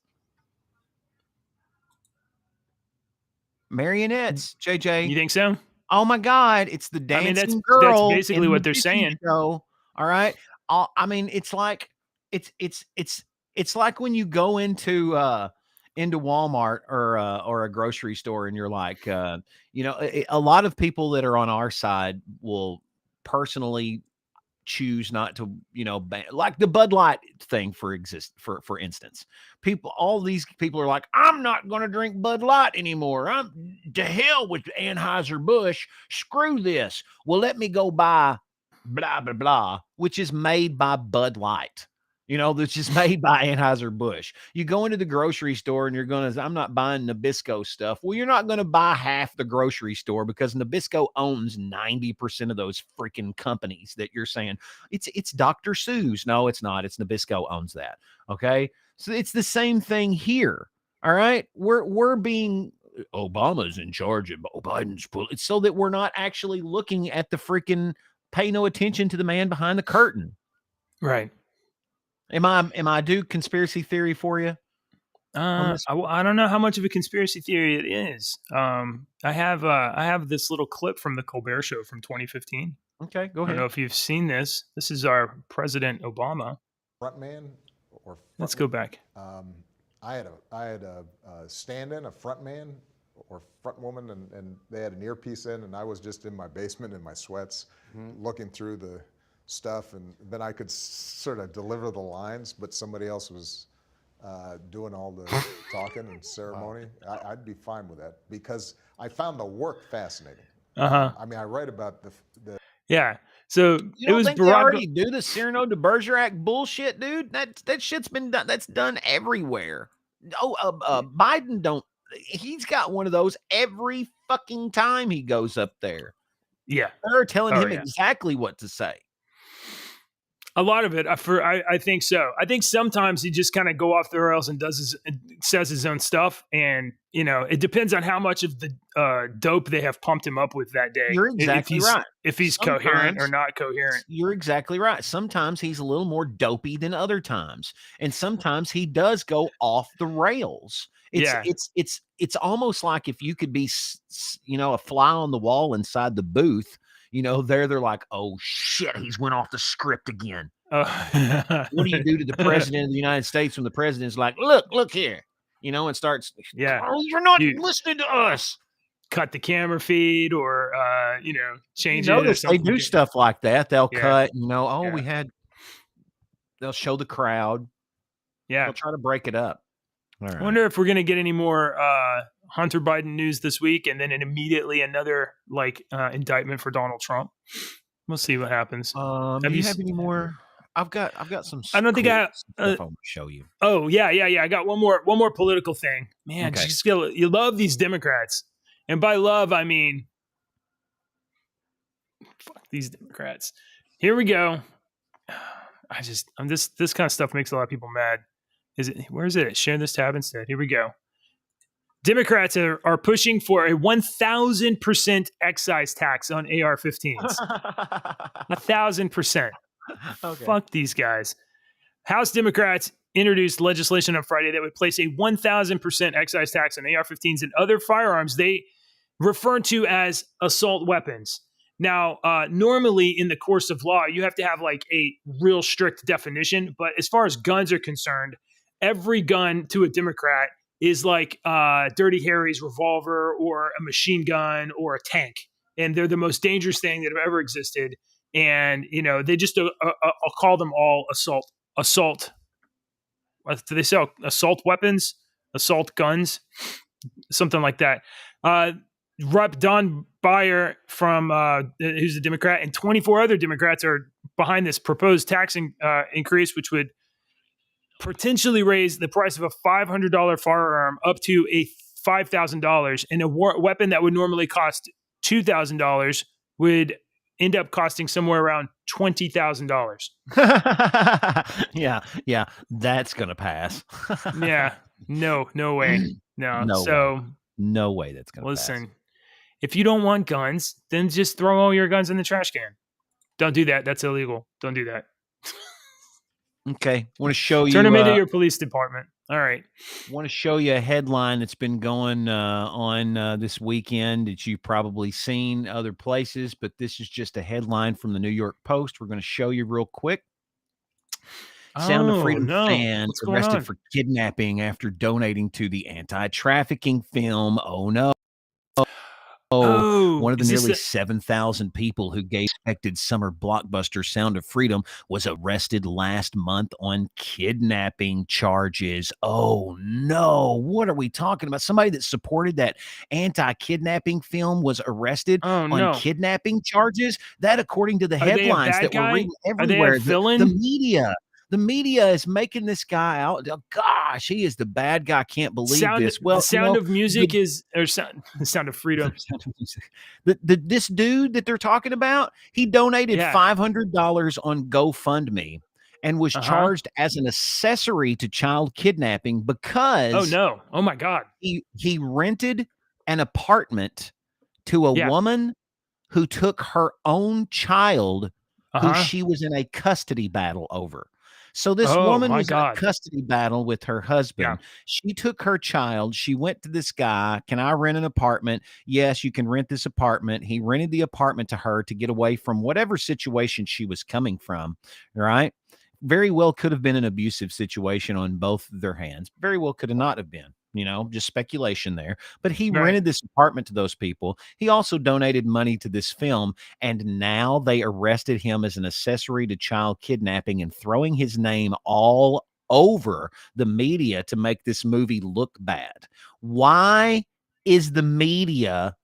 Speaker 3: marionettes, JJ.
Speaker 2: You think so?
Speaker 3: Oh my God, it's the dancing girl.
Speaker 2: That's basically what they're saying.
Speaker 3: Show. All right. It's like it's like when you go into Walmart or a grocery store and you're like, a lot of people that are on our side will personally choose not to, like the Bud Light thing for instance. All these people are like, I'm not going to drink Bud Light anymore. I'm to hell with Anheuser-Busch. Screw this. Well, let me go buy blah, blah, blah, which is made by Bud Light. That's just made by Anheuser-Busch. You go into the grocery store and I'm not buying Nabisco stuff. Well, you're not going to buy half the grocery store because Nabisco owns 90% of those freaking companies that you're saying. It's Dr. Seuss. No, it's not. It's Nabisco owns that. Okay. So it's the same thing here. All right. We're being Obama's in charge of Biden's. It's so that we're not actually looking at the freaking pay no attention to the man behind the curtain.
Speaker 2: Right.
Speaker 3: Am I do conspiracy theory for you?
Speaker 2: I don't know how much of a conspiracy theory it is. I have this little clip from the Colbert Show from 2015.
Speaker 3: Okay, go ahead.
Speaker 2: I don't know if you've seen this. This is our President Obama.
Speaker 4: Frontman or
Speaker 2: let's go back.
Speaker 4: I had a stand-in, a frontman or front woman, and they had an earpiece in, and I was just in my basement in my sweats, looking through the stuff, and then I could sort of deliver the lines, but somebody else was doing all the talking and ceremony. I'd be fine with that because I found the work fascinating. I mean, I write about the
Speaker 2: yeah. So
Speaker 3: you don't think they already do the Cyrano de Bergerac bullshit, dude? That shit's been done. That's done everywhere. Biden don't. He's got one of those every fucking time he goes up there.
Speaker 2: Yeah,
Speaker 3: they're telling him exactly what to say.
Speaker 2: A lot of it, I think so. I think sometimes he just kind of go off the rails and says his own stuff, and it depends on how much of the dope they have pumped him up with that day.
Speaker 3: You're exactly right.
Speaker 2: If he's coherent or not coherent.
Speaker 3: You're exactly right. Sometimes he's a little more dopey than other times, and sometimes he does go off the rails. It's almost like if you could be, a fly on the wall inside the booth. They're like, oh shit, he's went off the script again. What do you do to the president of the United States when the president's like, look here, and starts, oh, you're not listening to us.
Speaker 2: Cut the camera feed or, change it.
Speaker 3: Notice they do stuff like that. They'll cut, they'll show the crowd.
Speaker 2: Yeah.
Speaker 3: They'll try to break it up.
Speaker 2: All right. I wonder if we're going to get any more Hunter Biden news this week, and then immediately another indictment for Donald Trump. We'll see what happens.
Speaker 3: Do you have any more? I've got some.
Speaker 2: I don't think I
Speaker 3: want to show you.
Speaker 2: Oh yeah. I got one more political thing. Man, you love these Democrats, and by love I mean fuck these Democrats. Here we go. This kind of stuff makes a lot of people mad. Where is it? Share this tab instead. Here we go. Democrats are pushing for a 1,000% excise tax on AR-15s. 1,000%.
Speaker 3: Okay.
Speaker 2: Fuck these guys. House Democrats introduced legislation on Friday that would place a 1,000% excise tax on AR-15s and other firearms they refer to as assault weapons. Now, normally in the course of law, you have to have like a real strict definition. But as far as guns are concerned, every gun to a Democrat is like Dirty Harry's revolver or a machine gun or a tank. And they're the most dangerous thing that have ever existed. And, they just I'll call them all assault. Do they sell assault weapons, assault guns, something like that? Rep. Don Beyer from who's a Democrat, and 24 other Democrats are behind this proposed tax increase, which would potentially raise the price of a $500 firearm up to a $5,000, and a weapon that would normally cost $2,000 would end up costing somewhere around $20,000.
Speaker 3: Yeah, that's gonna pass.
Speaker 2: Yeah, no way,
Speaker 3: no way that's gonna
Speaker 2: listen.
Speaker 3: pass.
Speaker 2: If you don't want guns, then just throw all your guns in the trash can. Don't do that. That's illegal. Don't do that.
Speaker 3: Okay, want to show you.
Speaker 2: Turn them into your police department. All right.
Speaker 3: Want to show you a headline that's been going on this weekend that you've probably seen other places, but this is just a headline from the New York Post. We're going to show you real quick. Sound of Freedom fan arrested for kidnapping after donating to the anti-trafficking film. Oh no. One of the nearly 7,000 people who gave expected summer blockbuster Sound of Freedom was arrested last month on kidnapping charges. Oh no, what are we talking about? Somebody that supported that anti-kidnapping film was arrested on kidnapping charges? That, according to the headlines that we're reading everywhere, the media is making this guy out. Oh, gosh, he is the bad guy. I can't believe this. Well,
Speaker 2: the Sound of Music Sound of Freedom.
Speaker 3: This dude that they're talking about, he donated $500 on GoFundMe and was charged as an accessory to child kidnapping because
Speaker 2: oh my God,
Speaker 3: he rented an apartment to a woman who took her own child who she was in a custody battle over. So this woman was in a custody battle with her husband. Yeah. She took her child. She went to this guy. Can I rent an apartment? Yes, you can rent this apartment. He rented the apartment to her to get away from whatever situation she was coming from, right? Very well could have been an abusive situation on both their hands. Very well could have not have been. Just speculation there. But he rented this apartment to those people. He also donated money to this film. And now they arrested him as an accessory to child kidnapping and throwing his name all over the media to make this movie look bad. Why is the media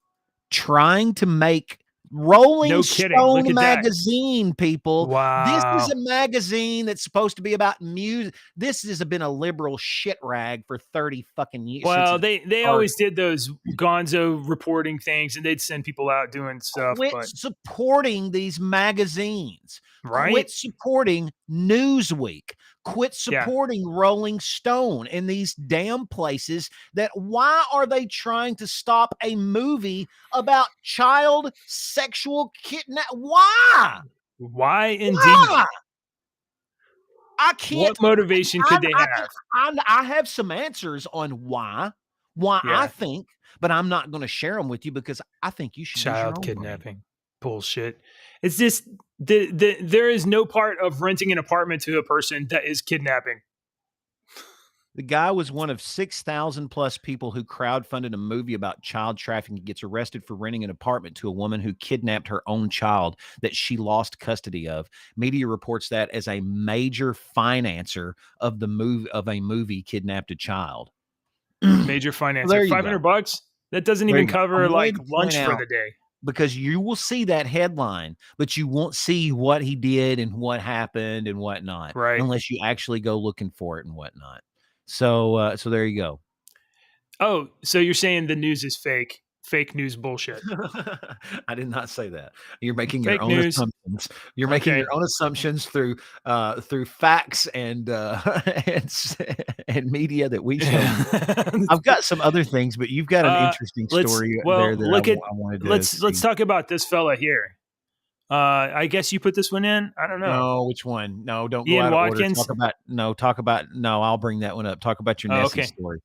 Speaker 3: trying to make Rolling Stone magazine, people?
Speaker 2: Wow.
Speaker 3: This is a magazine that's supposed to be about music. This has been a liberal shit rag for 30 fucking years.
Speaker 2: Well, they always did those gonzo reporting things, and they'd send people out doing stuff.
Speaker 3: Quit supporting these magazines.
Speaker 2: Right?
Speaker 3: Quit supporting Newsweek. Quit supporting Rolling Stone and these damn places. Why are they trying to stop a movie about child sexual kidnap? Why?
Speaker 2: Why indeed?
Speaker 3: Why? I can't.
Speaker 2: What motivation could they have?
Speaker 3: I have some answers on why I think, but I'm not going to share them with you because I think you should.
Speaker 2: Child kidnapping. Bullshit. It's just there is no part of renting an apartment to a person that is kidnapping.
Speaker 3: The guy was one of 6,000 plus people who crowdfunded a movie about child trafficking. He gets arrested for renting an apartment to a woman who kidnapped her own child that she lost custody of. Media reports that as a major financer of a movie Kidnapped a Child.
Speaker 2: Major financer. $500? That doesn't even cover like lunch for the day.
Speaker 3: Because you will see that headline, but you won't see what he did and what happened and whatnot,
Speaker 2: right?
Speaker 3: Unless you actually go looking for it and whatnot. So there you go.
Speaker 2: Oh, so you're saying the news is fake? fake news bullshit.
Speaker 3: I did not say that. You're making
Speaker 2: Fake
Speaker 3: your own
Speaker 2: news.
Speaker 3: assumptions. You're making
Speaker 2: Okay.
Speaker 3: your own assumptions through facts and and media that we show. I've got some other things, but you've got an interesting story there that I wanted to
Speaker 2: let's talk about this fella here. I guess you put this one in. I don't know.
Speaker 3: No, which one? No, don't go
Speaker 2: Ian
Speaker 3: out
Speaker 2: Watkins?
Speaker 3: of order. I'll bring that one up. Talk about your Nessie story.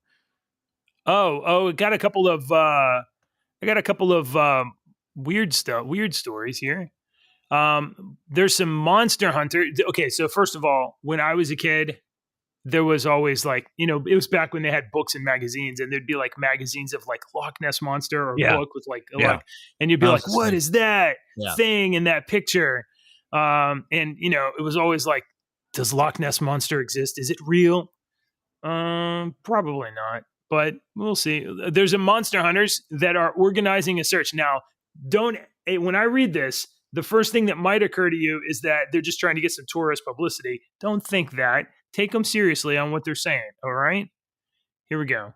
Speaker 2: I got a couple of weird stories here. There's some Monster Hunter. Okay, so first of all, when I was a kid, there was always like, it was back when they had books and magazines, and there'd be like magazines of like Loch Ness Monster or a book with like, and you'd be like, what is that thing in that picture? And it was always like, does Loch Ness Monster exist? Is it real? Probably not, but we'll see. There's a Monster Hunters that are organizing a search. Now, when I read this, the first thing that might occur to you is that they're just trying to get some tourist publicity. Don't think that. Take them seriously on what they're saying. All right? Here we go.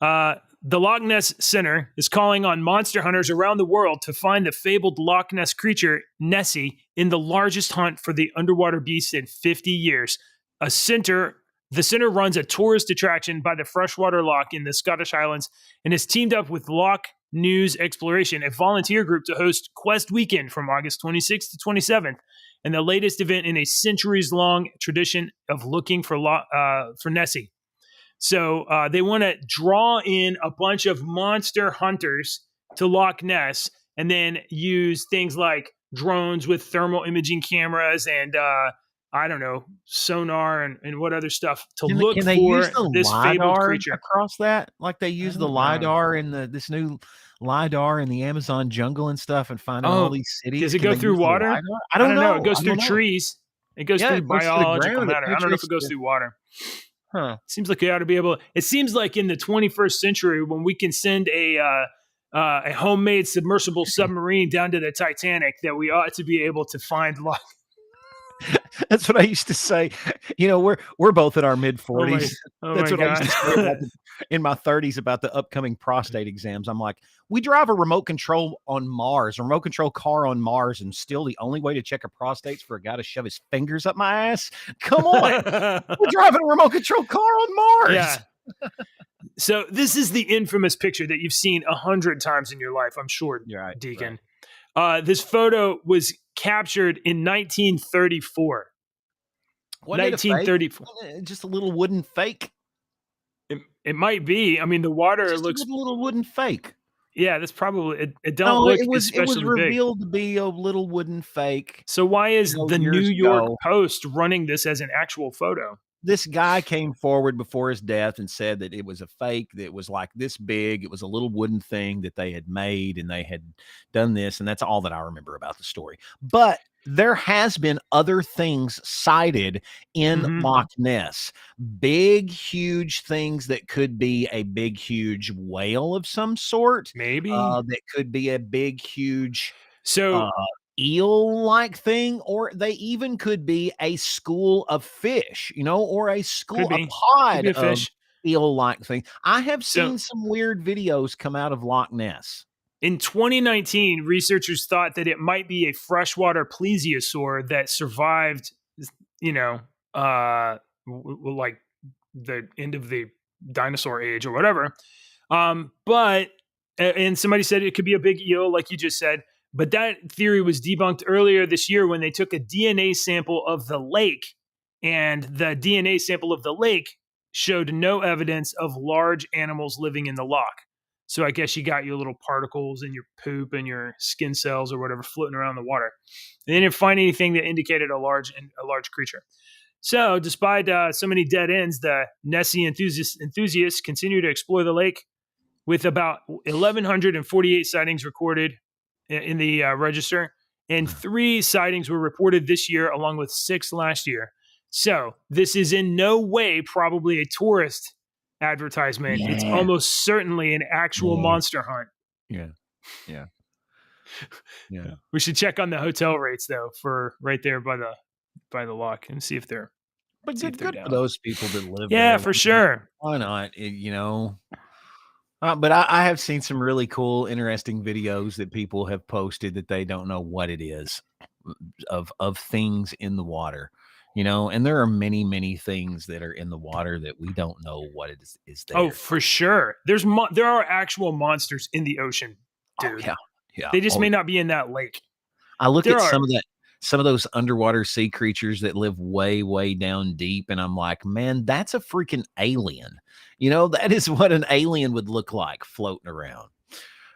Speaker 2: The Loch Ness Center is calling on monster hunters around the world to find the fabled Loch Ness creature, Nessie, in the largest hunt for the underwater beast in 50 years. The center runs a tourist attraction by the freshwater loch in the Scottish Highlands and has teamed up with Loch News Exploration, a volunteer group, to host Quest Weekend from August 26th to 27th, and the latest event in a centuries-long tradition of looking for Nessie. So they want to draw in a bunch of monster hunters to Loch Ness and then use things like drones with thermal imaging cameras and I don't know, sonar and what other stuff to look
Speaker 3: can they
Speaker 2: for
Speaker 3: use the
Speaker 2: this fabled creature
Speaker 3: across that, like they use the LiDAR in this new LiDAR in the Amazon jungle and stuff, and finding all these cities.
Speaker 2: Does it go through water?
Speaker 3: I don't know.
Speaker 2: It goes through trees. It goes through biological matter. I don't know if it goes through water.
Speaker 3: Huh.
Speaker 2: Seems like you ought to be able. It seems like in the 21st century, when we can send a homemade submersible submarine down to the Titanic, that we ought to be able to find Loch.
Speaker 3: That's what I used to say. We're both in our mid 40s. That's what
Speaker 2: God.
Speaker 3: I used to say in my 30s about the upcoming prostate exams. I'm like, we drive a remote control car on Mars, and still the only way to check a prostate's for a guy to shove his fingers up my ass. Come on, we're driving a remote control car on Mars.
Speaker 2: Yeah. So this is the infamous picture that you've seen 100 times in your life, I'm sure,
Speaker 3: right,
Speaker 2: Deacon. Right. This photo was captured in 1934. 1934.
Speaker 3: Just a little wooden fake.
Speaker 2: It might be. I mean, the water
Speaker 3: just
Speaker 2: looks
Speaker 3: a little wooden fake.
Speaker 2: Yeah, that's probably it. Don't look especially big.
Speaker 3: It was revealed to be a little wooden fake.
Speaker 2: So why is the New York Post running this as an actual photo?
Speaker 3: This guy came forward before his death and said that it was a fake, that was like this big. It was a little wooden thing that they had made, and they had done this. And that's all that I remember about the story. But there has been other things cited in Loch Ness. Big, huge things that could be a big, huge whale of some sort.
Speaker 2: Maybe.
Speaker 3: That could be a big, huge eel-like thing, or they even could be a school of fish, or a pod of fish. Eel-like thing. I have seen some weird videos come out of Loch Ness.
Speaker 2: In 2019, researchers thought that it might be a freshwater plesiosaur that survived, like the end of the dinosaur age or whatever. And somebody said it could be a big eel, like you just said. But that theory was debunked earlier this year when they took a DNA sample of the lake, and the DNA sample of the lake showed no evidence of large animals living in the loch. So I guess you got your little particles in your poop and your skin cells or whatever floating around the water. And they didn't find anything that indicated a large creature. So despite so many dead ends, the Nessie enthusiasts continue to explore the lake, with about 1,148 sightings recorded in the register, and 3 sightings were reported this year, along with 6 last year. So this is in no way probably a tourist advertisement. Yeah. It's almost certainly an actual monster hunt.
Speaker 3: Yeah.
Speaker 2: We should check on the hotel rates though, for right there by the loch, and see if they're.
Speaker 3: But good for those people that live there.
Speaker 2: Yeah, for sure.
Speaker 3: Why not? But I have seen some really cool, interesting videos that people have posted that they don't know what it is of things in the water, and there are many, many things that are in the water that we don't know what it is
Speaker 2: Oh,
Speaker 3: there.
Speaker 2: for sure. There are actual monsters in the ocean,
Speaker 3: Oh
Speaker 2: dude.
Speaker 3: yeah, yeah.
Speaker 2: They just
Speaker 3: Oh,
Speaker 2: may not be in that lake.
Speaker 3: I look
Speaker 2: There
Speaker 3: at
Speaker 2: are.
Speaker 3: some of those underwater sea creatures that live way, way down deep, and I'm like, man, that's a freaking alien. That is what an alien would look like floating around.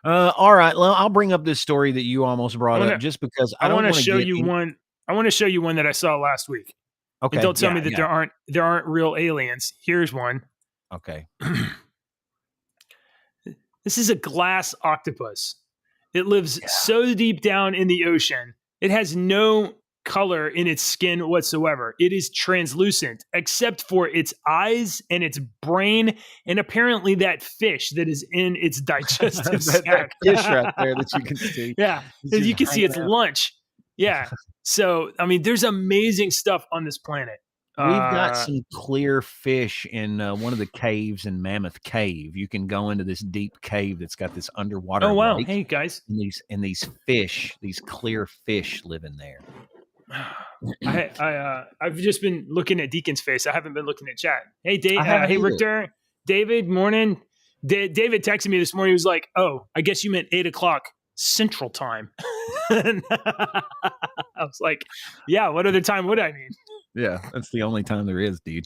Speaker 3: All right, well, I'll bring up this story that you almost
Speaker 2: I
Speaker 3: brought
Speaker 2: want
Speaker 3: up
Speaker 2: to.
Speaker 3: just because
Speaker 2: I
Speaker 3: I don't
Speaker 2: want to
Speaker 3: want to
Speaker 2: show
Speaker 3: get
Speaker 2: you
Speaker 3: in.
Speaker 2: one. I want to show you one that I saw last week. And
Speaker 3: Okay,
Speaker 2: don't tell
Speaker 3: yeah,
Speaker 2: me that
Speaker 3: yeah,
Speaker 2: there aren't real aliens. Here's one.
Speaker 3: okay.
Speaker 2: This is a glass octopus. It lives
Speaker 3: Yeah.
Speaker 2: so deep down in the ocean. It has no color in its skin whatsoever. It is translucent except for its eyes and its brain, and apparently that fish that is in its digestive
Speaker 3: That
Speaker 2: sac.
Speaker 3: fish right there that you can see
Speaker 2: Yeah,
Speaker 3: is just
Speaker 2: you can see
Speaker 3: hanging
Speaker 2: its
Speaker 3: out.
Speaker 2: lunch. Yeah. So, I mean, there's amazing stuff on this planet.
Speaker 3: We've got some clear fish in one of the caves in Mammoth Cave. You can go into this deep cave that's got this underwater
Speaker 2: Oh wow!
Speaker 3: lake,
Speaker 2: Hey guys,
Speaker 3: and these fish, these clear fish, live in there.
Speaker 2: I've just been looking at Deacon's face. I haven't been looking at chat. Hey,
Speaker 3: I haven't
Speaker 2: hey
Speaker 3: either.
Speaker 2: Richter, David, morning. David texted me this morning. He was like, "Oh, I guess you meant 8:00 Central Time." I was like, "Yeah, what other time would I mean?"
Speaker 3: Yeah, that's the only time there is, dude.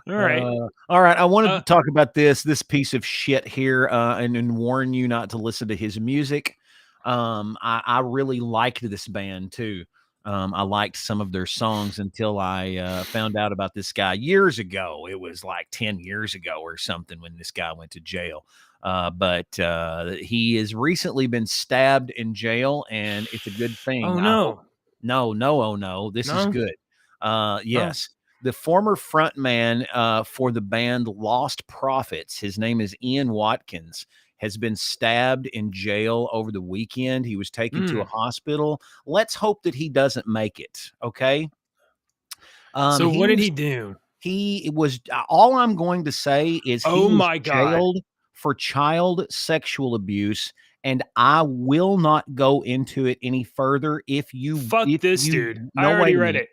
Speaker 2: All right.
Speaker 3: All right. I wanted to talk about this piece of shit here, and warn you not to listen to his music. I really liked this band too. I liked some of their songs until I found out about this guy years ago. It was like 10 years ago or something when this guy went to jail. But he has recently been stabbed in jail, and it's a good thing.
Speaker 2: Oh
Speaker 3: I hope.
Speaker 2: no,
Speaker 3: Oh no, this is
Speaker 2: no.
Speaker 3: good.
Speaker 2: Oh.
Speaker 3: Yes. The former frontman for the band Lost Prophets, his name is Ian Watkins, has been stabbed in jail over the weekend. He was taken to a hospital. Let's hope that he doesn't make it. Okay.
Speaker 2: So what did he do?
Speaker 3: He was. All I'm going to say is he
Speaker 2: Oh
Speaker 3: was
Speaker 2: my God.
Speaker 3: jailed for child sexual abuse. And I will not go into it any further.
Speaker 2: Fuck this dude. I
Speaker 3: no,
Speaker 2: already
Speaker 3: wait a
Speaker 2: read
Speaker 3: minute.
Speaker 2: it.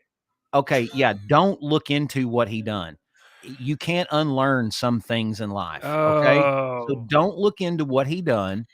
Speaker 3: Okay, yeah, don't look into what he done. You can't unlearn some things in life, okay? So
Speaker 2: Oh.
Speaker 3: don't look into what he done.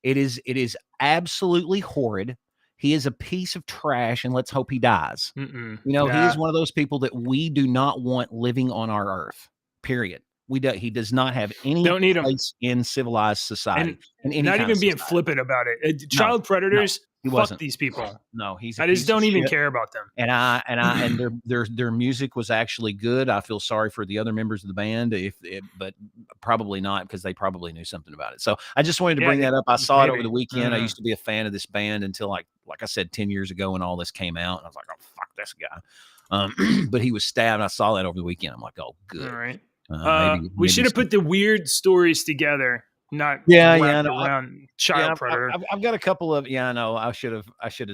Speaker 3: It is absolutely horrid. He is a piece of trash, and let's hope he dies.
Speaker 2: Mm-mm.
Speaker 3: He is
Speaker 2: Nah.
Speaker 3: one of those people that we do not want living on our earth. Period. He does not have any
Speaker 2: Don't need him.
Speaker 3: place in civilized society,
Speaker 2: And
Speaker 3: in any
Speaker 2: not
Speaker 3: kind
Speaker 2: even
Speaker 3: of
Speaker 2: being
Speaker 3: society.
Speaker 2: flippant about it.
Speaker 3: No,
Speaker 2: Child predators,
Speaker 3: he
Speaker 2: fuck
Speaker 3: wasn't.
Speaker 2: these people.
Speaker 3: No, he's a
Speaker 2: I
Speaker 3: piece
Speaker 2: just
Speaker 3: of
Speaker 2: don't even
Speaker 3: shit.
Speaker 2: care about them.
Speaker 3: And their music was actually good. I feel sorry for the other members of the band, but probably not, because they probably knew something about it. So I just wanted to bring that up. I saw it over the weekend. I used to be a fan of this band until like I said 10 years ago when all this came out, and I was like, oh fuck this guy. But he was stabbed. I saw that over the weekend. I'm like, oh good.
Speaker 2: All right.
Speaker 3: Maybe
Speaker 2: we should have put the weird stories together, not
Speaker 3: no,
Speaker 2: around child predator.
Speaker 3: I've got a couple of I know I should have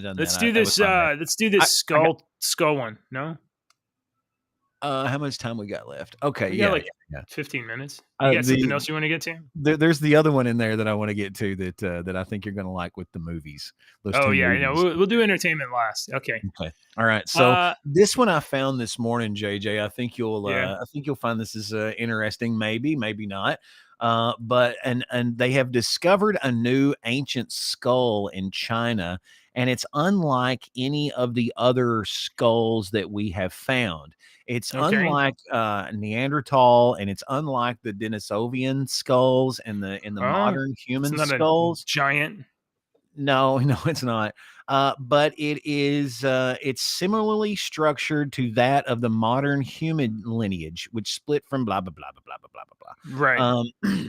Speaker 3: done
Speaker 2: Let's
Speaker 3: that.
Speaker 2: do this. Let's do this skull one. No.
Speaker 3: How much time we got left? Okay,
Speaker 2: We got 15 minutes. You got something else you want to get to?
Speaker 3: There's the other one in there that I want to get to that I think you're going to like with the movies. Those
Speaker 2: Oh
Speaker 3: two
Speaker 2: yeah,
Speaker 3: movies.
Speaker 2: we'll do entertainment last. Okay.
Speaker 3: All right. So this one I found this morning, JJ. I think you'll find this is interesting. Maybe not. But they have discovered a new ancient skull in China, and it's unlike any of the other skulls that we have found. It's unlike Neanderthal, and it's unlike the Denisovian skulls and the modern human skulls.
Speaker 2: Giant.
Speaker 3: No, it's not. But it's similarly structured to that of the modern human lineage, which split from blah blah blah blah blah blah blah blah.
Speaker 2: Right.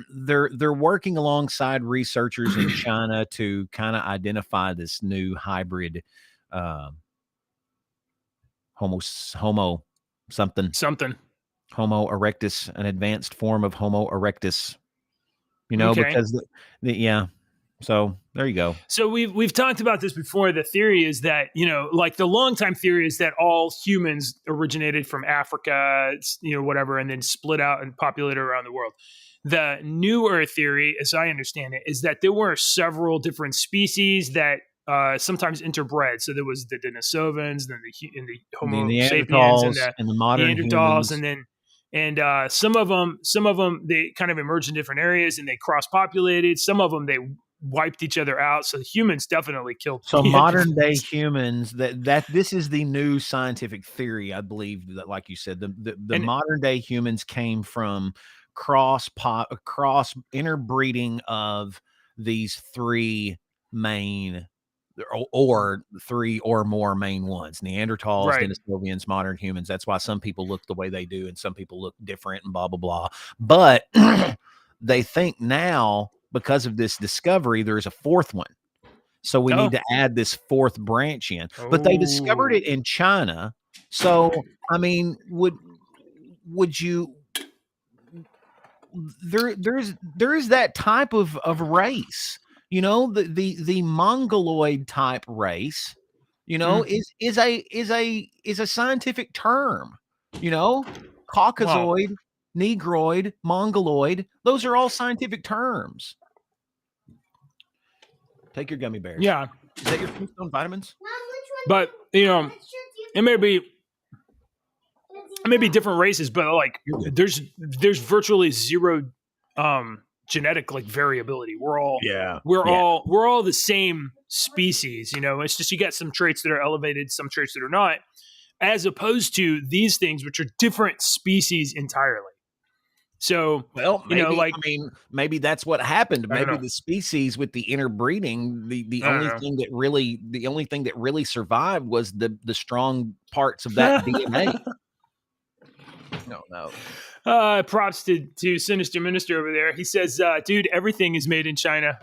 Speaker 3: They're working alongside researchers in China to kind of identify this new hybrid Homo something. Homo erectus, an advanced form of Homo erectus. Because So there you go.
Speaker 2: So we've talked about this before. The theory is that, like the longtime theory is that all humans originated from Africa, whatever, and then split out and populated around the world. The newer theory, as I understand it, is that there were several different species that sometimes interbred. So there was the Denisovans, then the Homo
Speaker 3: The
Speaker 2: sapiens, and
Speaker 3: Neanderthals
Speaker 2: the
Speaker 3: and the modern
Speaker 2: Neanderthals,
Speaker 3: humans.
Speaker 2: and some of them they kind of emerged in different areas and they cross-populated. Some of them they wiped each other out. So the humans definitely killed.
Speaker 3: So modern day humans, that this is the new scientific theory, I believe, that, like you said, the modern day humans came from cross interbreeding of these three main or three or more main ones: Neanderthals,
Speaker 2: Right.
Speaker 3: Denisovians, modern humans. That's why some people look the way they do and some people look different and blah blah blah. But they think now, because of this discovery, there's a fourth one. So we need to add this fourth branch in. But they discovered it in China. So I mean, would you there is that type of race, the Mongoloid type race, is a scientific term, Caucasoid, Negroid, Mongoloid, those are all scientific terms. Take your gummy bears.
Speaker 2: Yeah.
Speaker 3: Is that your Keystone vitamins?
Speaker 2: But, it may be different races, but like there's virtually zero genetic like variability. We're all the same species, It's just you got some traits that are elevated, some traits that are not, as opposed to these things which are different species entirely. So,
Speaker 3: maybe that's what happened. Maybe the species with the interbreeding, the only thing that really survived was the strong parts of that DNA. No.
Speaker 2: Props to Sinister Minister over there. He says, dude, everything is made in China.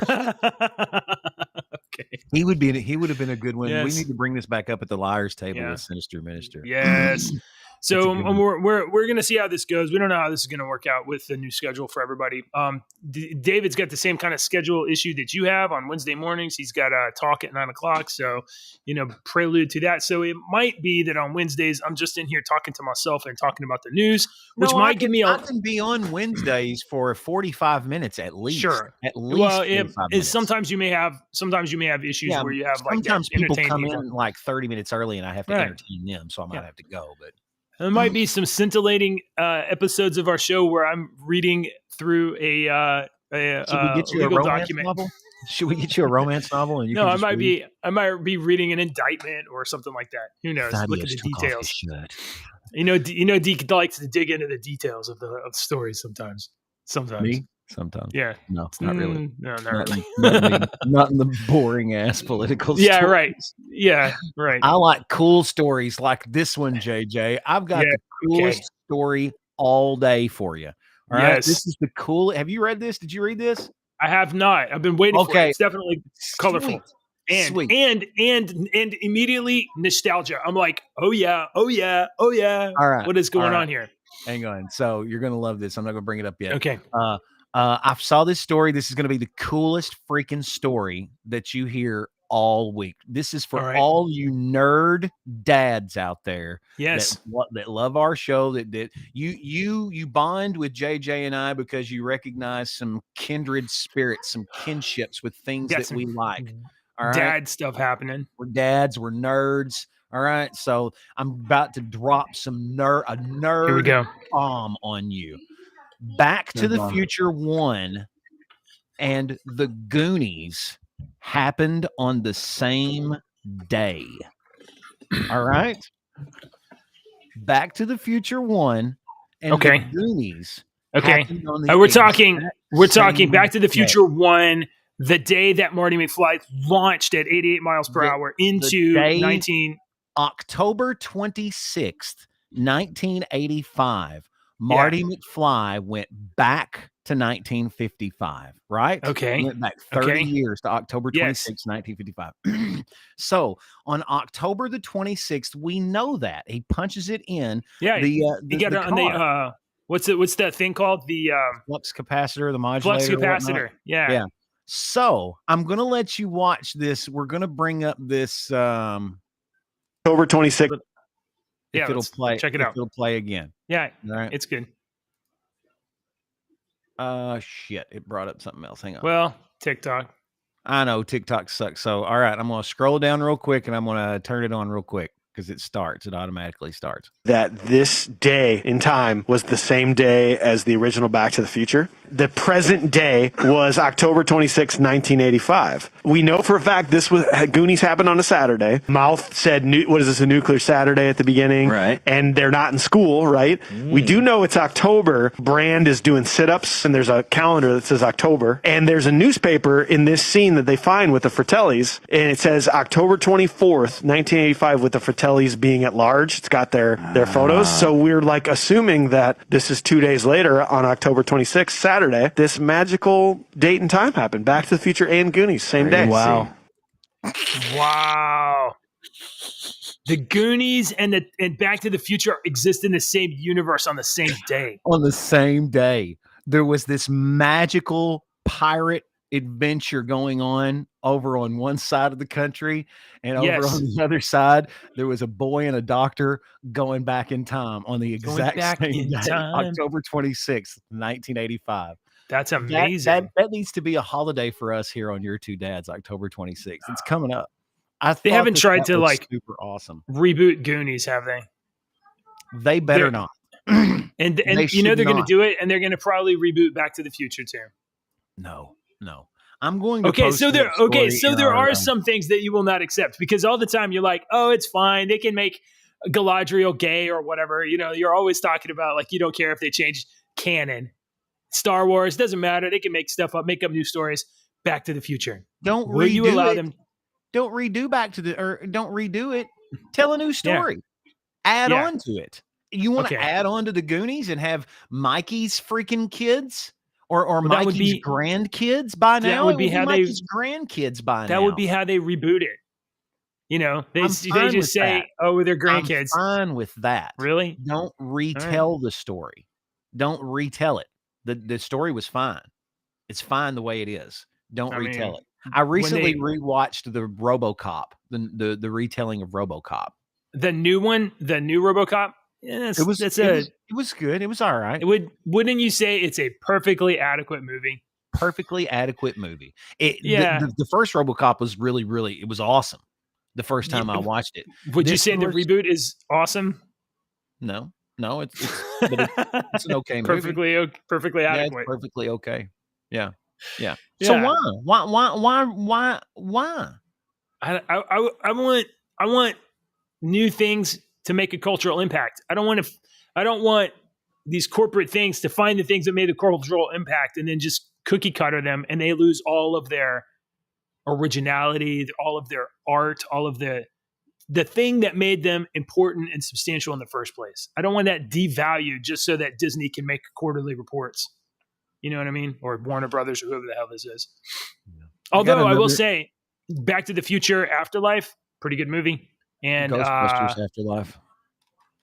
Speaker 2: Okay.
Speaker 3: He would have been a good one.
Speaker 2: Yes.
Speaker 3: We need to bring this back up at the Liars Table with Sinister Minister.
Speaker 2: Yes. So we're going to see how this goes. We don't know how this is going to work out with the new schedule for everybody. David's got the same kind of schedule issue that you have on Wednesday mornings. He's got a talk at 9:00. So, prelude to that. So it might be that on Wednesdays, I'm just in here talking to myself and talking about the news, which might give me
Speaker 3: I can be on Wednesdays for 45 minutes at least.
Speaker 2: Sure.
Speaker 3: At least. Well,
Speaker 2: sometimes you may have issues where you have like
Speaker 3: sometimes people come in like 30 minutes early and I have to entertain them. So I might have to go, but.
Speaker 2: There might be some scintillating episodes of our show where I'm reading through a legal document.
Speaker 3: Novel? Should we get you a romance novel? And
Speaker 2: I might be reading an indictment or something like that. Who knows? Look at the details. Deke likes to dig into the details of the stories sometimes.
Speaker 3: Me? Sometimes.
Speaker 2: Yeah.
Speaker 3: No, not really.
Speaker 2: No, not really.
Speaker 3: Not in the boring ass political stories.
Speaker 2: Yeah, right. Yeah, right.
Speaker 3: I like cool stories like this one, JJ. I've got the coolest story all day for you. All right. This is the cool. Have you read this? Did you read this?
Speaker 2: I have not. I've been waiting for it. It's definitely colorful. And immediately nostalgia. I'm like, oh yeah. All right. What is going on here?
Speaker 3: Hang on. So you're gonna love this. I'm not gonna bring it up yet.
Speaker 2: Okay.
Speaker 3: I saw this story. This is going to be the coolest freaking story that you hear all week. This is for all you nerd dads out there.
Speaker 2: Yes.
Speaker 3: That love our show, that you bond with JJ and I because you recognize some kindred spirits, some kinships with things that we like. All right.
Speaker 2: Dad stuff happening.
Speaker 3: We're dads, we're nerds. All right. So I'm about to drop some nerd
Speaker 2: Here we go.
Speaker 3: bomb on you. Back to the Future 1 and the Goonies happened on the same day. All right. Back to the Future 1 and the Goonies.
Speaker 2: Okay. We're talking Back to the Future 1, the day that Marty McFly launched at 88 miles per hour into
Speaker 3: October 26th, 1985. Marty McFly went back to 1955, right?
Speaker 2: Okay.
Speaker 3: He went back 30 years to October 26th, 1955. So on October the 26th, we know that he punches it in.
Speaker 2: Yeah, he got it on What's that thing called? The
Speaker 3: flux capacitor, the
Speaker 2: flux
Speaker 3: modulator, or whatnot.
Speaker 2: capacitor. Yeah.
Speaker 3: Yeah. So I'm gonna let you watch this. We're gonna bring up this
Speaker 5: October 26th.
Speaker 2: Yeah,
Speaker 3: if it'll play.
Speaker 2: check it
Speaker 3: if
Speaker 2: out.
Speaker 3: it'll play again.
Speaker 2: Yeah,
Speaker 3: All right.
Speaker 2: it's good.
Speaker 3: Shit, it brought up something else. Hang on.
Speaker 2: Well, TikTok.
Speaker 3: I know TikTok sucks. So all right, I'm gonna scroll down real quick and I'm gonna turn it on real quick because it starts. It automatically starts.
Speaker 5: That this day in time was the same day as the original Back to the Future. The present day was October 26, 1985. We know for a fact Goonies happened on a Saturday. Mouth said, what is this, a nuclear Saturday at the beginning?
Speaker 6: Right.
Speaker 5: And they're not in school, right? We do know it's October. Brand is doing sit-ups, and there's a calendar that says October. And there's a newspaper in this scene that they find with the Fratellis, and it says October 24th, 1985, with the Fratellis being at large. It's got their photos. So we're like assuming that this is 2 days later on October 26th, Saturday, this magical date and time happened. Back to the Future and Goonies, same day.
Speaker 6: Wow.
Speaker 2: Wow. The Goonies and Back to the Future exist in the same universe on the same day.
Speaker 3: On the same day, there was this magical pirate adventure going on over on one side of the country, and over on the other side, there was a boy and a doctor going back in time on the exact same day, October 26th, 1985.
Speaker 2: That's amazing.
Speaker 3: That needs to be a holiday for us here on Your Two Dads, October 26th. It's coming up.
Speaker 2: They haven't tried to like
Speaker 3: super awesome
Speaker 2: reboot Goonies, have they?
Speaker 3: They better not.
Speaker 2: And you know they're going to do it, and they're going to probably reboot Back to the Future too.
Speaker 3: No. I'm going to
Speaker 2: so there are some things that you will not accept, because all the time you're like, oh, it's fine. They can make Galadriel gay or whatever. You know, you're always talking about like you don't care if they change canon. Star Wars doesn't matter. They can make stuff up, make up new stories. Back to the Future.
Speaker 3: Don't redo it. Tell a new story. Add on to it. You want to add on to the Goonies and have Mikey's freaking kids or Mikey's grandkids by now?
Speaker 2: That would be how
Speaker 3: Mikey's grandkids by now.
Speaker 2: That would be how they reboot it. You know, they just say, "Oh, they're grandkids."
Speaker 3: I'm fine with that.
Speaker 2: Really?
Speaker 3: Don't retell the story. Don't retell it. The story was fine. It's fine the way it is. Don't retell it. I recently rewatched the RoboCop, the retelling of RoboCop.
Speaker 2: The new one, the new RoboCop. Yes,
Speaker 3: it was good. It was all right.
Speaker 2: Wouldn't you say it's a perfectly adequate movie?
Speaker 3: Perfectly adequate movie. The first RoboCop was really, really, it was awesome. The first time I watched it.
Speaker 2: Would you say the reboot is awesome?
Speaker 3: No, it's an okay movie.
Speaker 2: Perfectly adequate.
Speaker 3: It's perfectly okay. Yeah. So why?
Speaker 2: I want new things to make a cultural impact. I don't want these corporate things to find the things that made a cultural impact and then just cookie cutter them, and they lose all of their originality, all of their art, all of the thing that made them important and substantial in the first place. I don't want that devalued just so that Disney can make quarterly reports. You know what I mean? Or Warner Brothers or whoever the hell this is. Yeah. Although I will say, Back to the Future Afterlife, pretty good movie. And
Speaker 3: Ghostbusters Afterlife.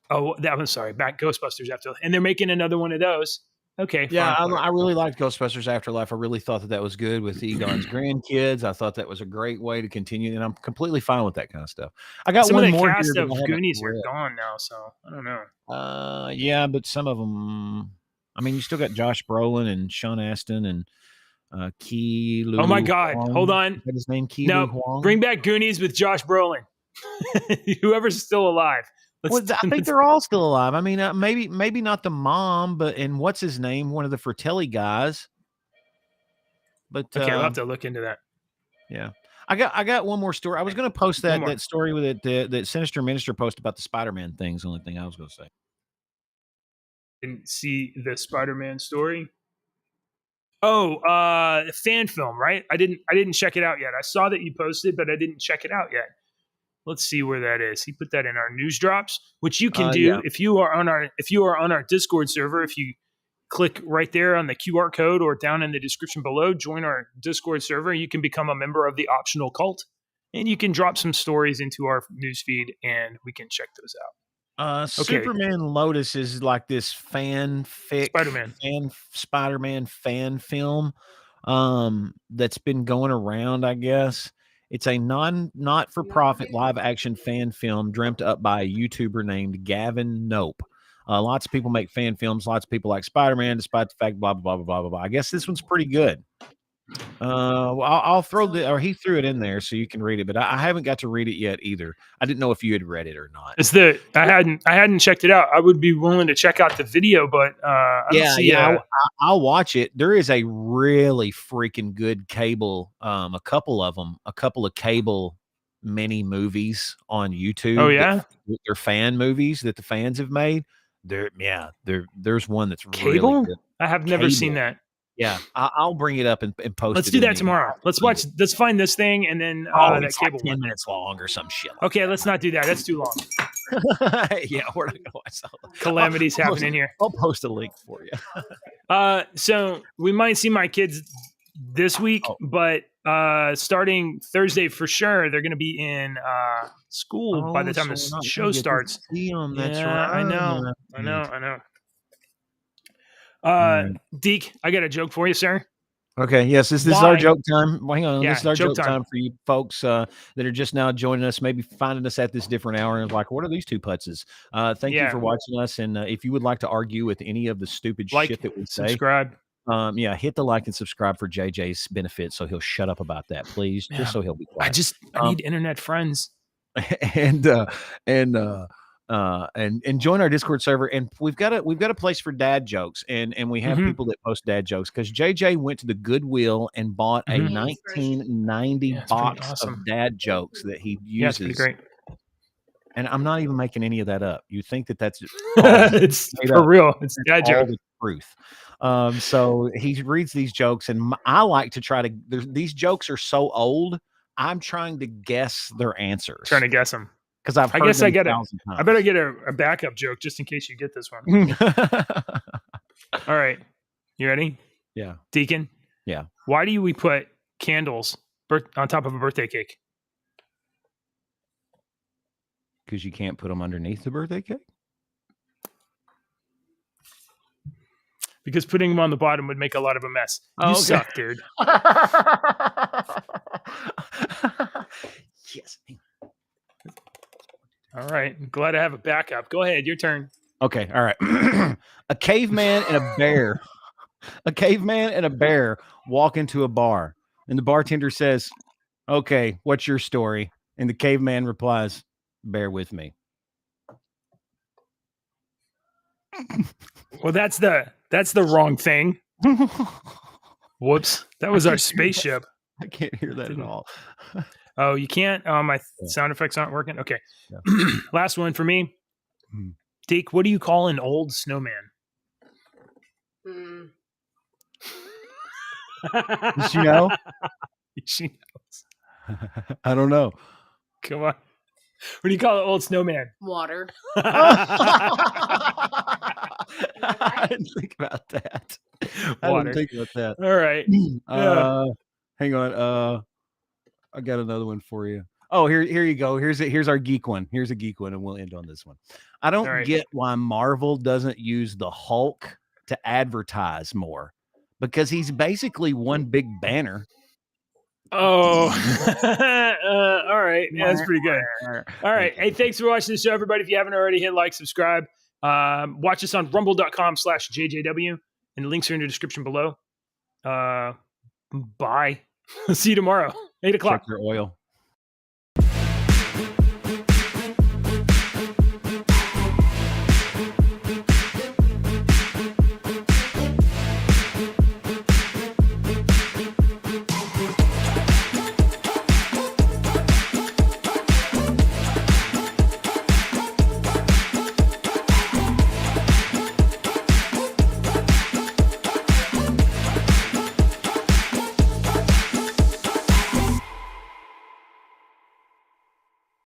Speaker 2: Oh, that was Ghostbusters Afterlife. And they're making another one of those. Okay.
Speaker 3: Yeah, I really liked Ghostbusters Afterlife. I really thought that was good with Egon's grandkids. I thought that was a great way to continue, and I'm completely fine with that kind of stuff. I got
Speaker 2: some
Speaker 3: one
Speaker 2: of the
Speaker 3: more
Speaker 2: cast of Goonies are gone now, so I don't know.
Speaker 3: Yeah, but some of them. I mean, you still got Josh Brolin and Sean Astin and Key.
Speaker 2: Oh my God!
Speaker 3: Huang.
Speaker 2: Hold on.
Speaker 3: Is that his name? Key.
Speaker 2: No,
Speaker 3: Huang?
Speaker 2: Bring back Goonies with Josh Brolin. Whoever's still alive.
Speaker 3: I think they're all still alive. I mean, maybe not the mom, but and what's his name? One of the Fratelli guys. But
Speaker 2: okay, I'll have to look into that.
Speaker 3: Yeah, I got one more story. I was going to post that story with it. That Sinister Minister post about the Spider-Man thing is the only thing I was going to say.
Speaker 2: Didn't see the Spider-Man story. Oh, fan film, right? I didn't check it out yet. I saw that you posted, but I didn't check it out yet. Let's see where that is. He put that in our news drops, which you can do if you are on our Discord server. If you click right there on the QR code or down in the description below, join our Discord server. You can become a member of the optional cult, and you can drop some stories into our news feed, and we can check those out.
Speaker 3: Superman Lotus is like this Spider-Man fan film that's been going around, I guess. It's a not-for-profit live action fan film dreamt up by a YouTuber named Gavin Nope. Lots of people make fan films. Lots of people like Spider-Man, despite the fact blah blah blah blah blah blah. I guess this one's pretty good. Well, I'll throw he threw it in there so you can read it, but I haven't got to read it yet either. I didn't know if you had read it or not.
Speaker 2: I hadn't checked it out. I would be willing to check out the video, but
Speaker 3: I'll watch it. There is a really freaking good cable, a couple of cable mini movies on YouTube.
Speaker 2: Oh yeah,
Speaker 3: they're fan movies that the fans have made. There's one that's
Speaker 2: cable.
Speaker 3: Really good.
Speaker 2: I have never seen that.
Speaker 3: Yeah, I'll bring it up and post.
Speaker 2: Let's do that tomorrow. Let's find this thing and then that cable.
Speaker 3: Like 10 minutes long or some shit.
Speaker 2: Okay, let's not do that. That's too long.
Speaker 3: Yeah, we're not gonna watch that.
Speaker 2: Calamities happening here.
Speaker 3: I'll post a link for
Speaker 2: you. So we might see my kids this week, but starting Thursday for sure, they're going to be in school by the time this show starts.
Speaker 3: That's right.
Speaker 2: I know. Deke, I got a joke for you, sir.
Speaker 3: Okay, yes, this is our joke time. Well, hang on, this is our joke time for you folks that are just now joining us, maybe finding us at this different hour and like, what are these two putzes? Thank you for watching us, and if you would like to argue with any of the stupid shit that we say,
Speaker 2: subscribe.
Speaker 3: Hit the like and subscribe for JJ's benefit, so he'll shut up about that, please, just so he'll be quiet.
Speaker 2: I need internet friends,
Speaker 3: and join our Discord server. And we've got a place for dad jokes, and we have people that post dad jokes because JJ went to the Goodwill and bought a 1990 box of dad jokes that he uses.
Speaker 2: Yeah, it's pretty great.
Speaker 3: And I'm not even making any of that up. You think that's
Speaker 2: it's for real? It's dad joke.
Speaker 3: The truth. So he reads these jokes, and I like to try to. These jokes are so old. I'm trying to guess their answers.
Speaker 2: Trying to guess them.
Speaker 3: Because I
Speaker 2: better get a backup joke just in case you get this one. All right. You ready?
Speaker 3: Yeah.
Speaker 2: Deacon?
Speaker 3: Yeah.
Speaker 2: Why do we put candles on top of a birthday cake?
Speaker 3: Because you can't put them underneath the birthday cake?
Speaker 2: Because putting them on the bottom would make a lot of a mess. You suck, dude.
Speaker 3: Yes.
Speaker 2: All right. I'm glad I have a backup. Go ahead. Your turn.
Speaker 3: Okay. All right. A caveman and a bear walk into a bar, and the bartender says, "Okay, what's your story?" And the caveman replies, "Bear with me."
Speaker 2: Well, that's the wrong thing. Whoops. That was our spaceship.
Speaker 3: I can't hear that at all.
Speaker 2: Oh, you can't? My sound effects aren't working? Okay. Yeah. Last one for me. Deke, what do you call an old snowman?
Speaker 3: Does she know?
Speaker 2: She knows.
Speaker 3: I don't know.
Speaker 2: Come on. What do you call an old snowman?
Speaker 6: Water.
Speaker 3: I didn't think about that.
Speaker 2: Water.
Speaker 3: I didn't think about that.
Speaker 2: All right.
Speaker 3: Hang on. I got another one for you. Oh, here you go. Here's our geek one. Here's a geek one, and we'll end on this one. I don't get why Marvel doesn't use the Hulk to advertise more, because he's basically one big banner.
Speaker 2: Oh, all right. Yeah, that's pretty good. All right. Hey, thanks for watching the show, everybody. If you haven't already, hit like, subscribe. Watch us on rumble.com/JJW, and the links are in the description below. Bye. See you tomorrow, 8:00.
Speaker 3: Check your oil.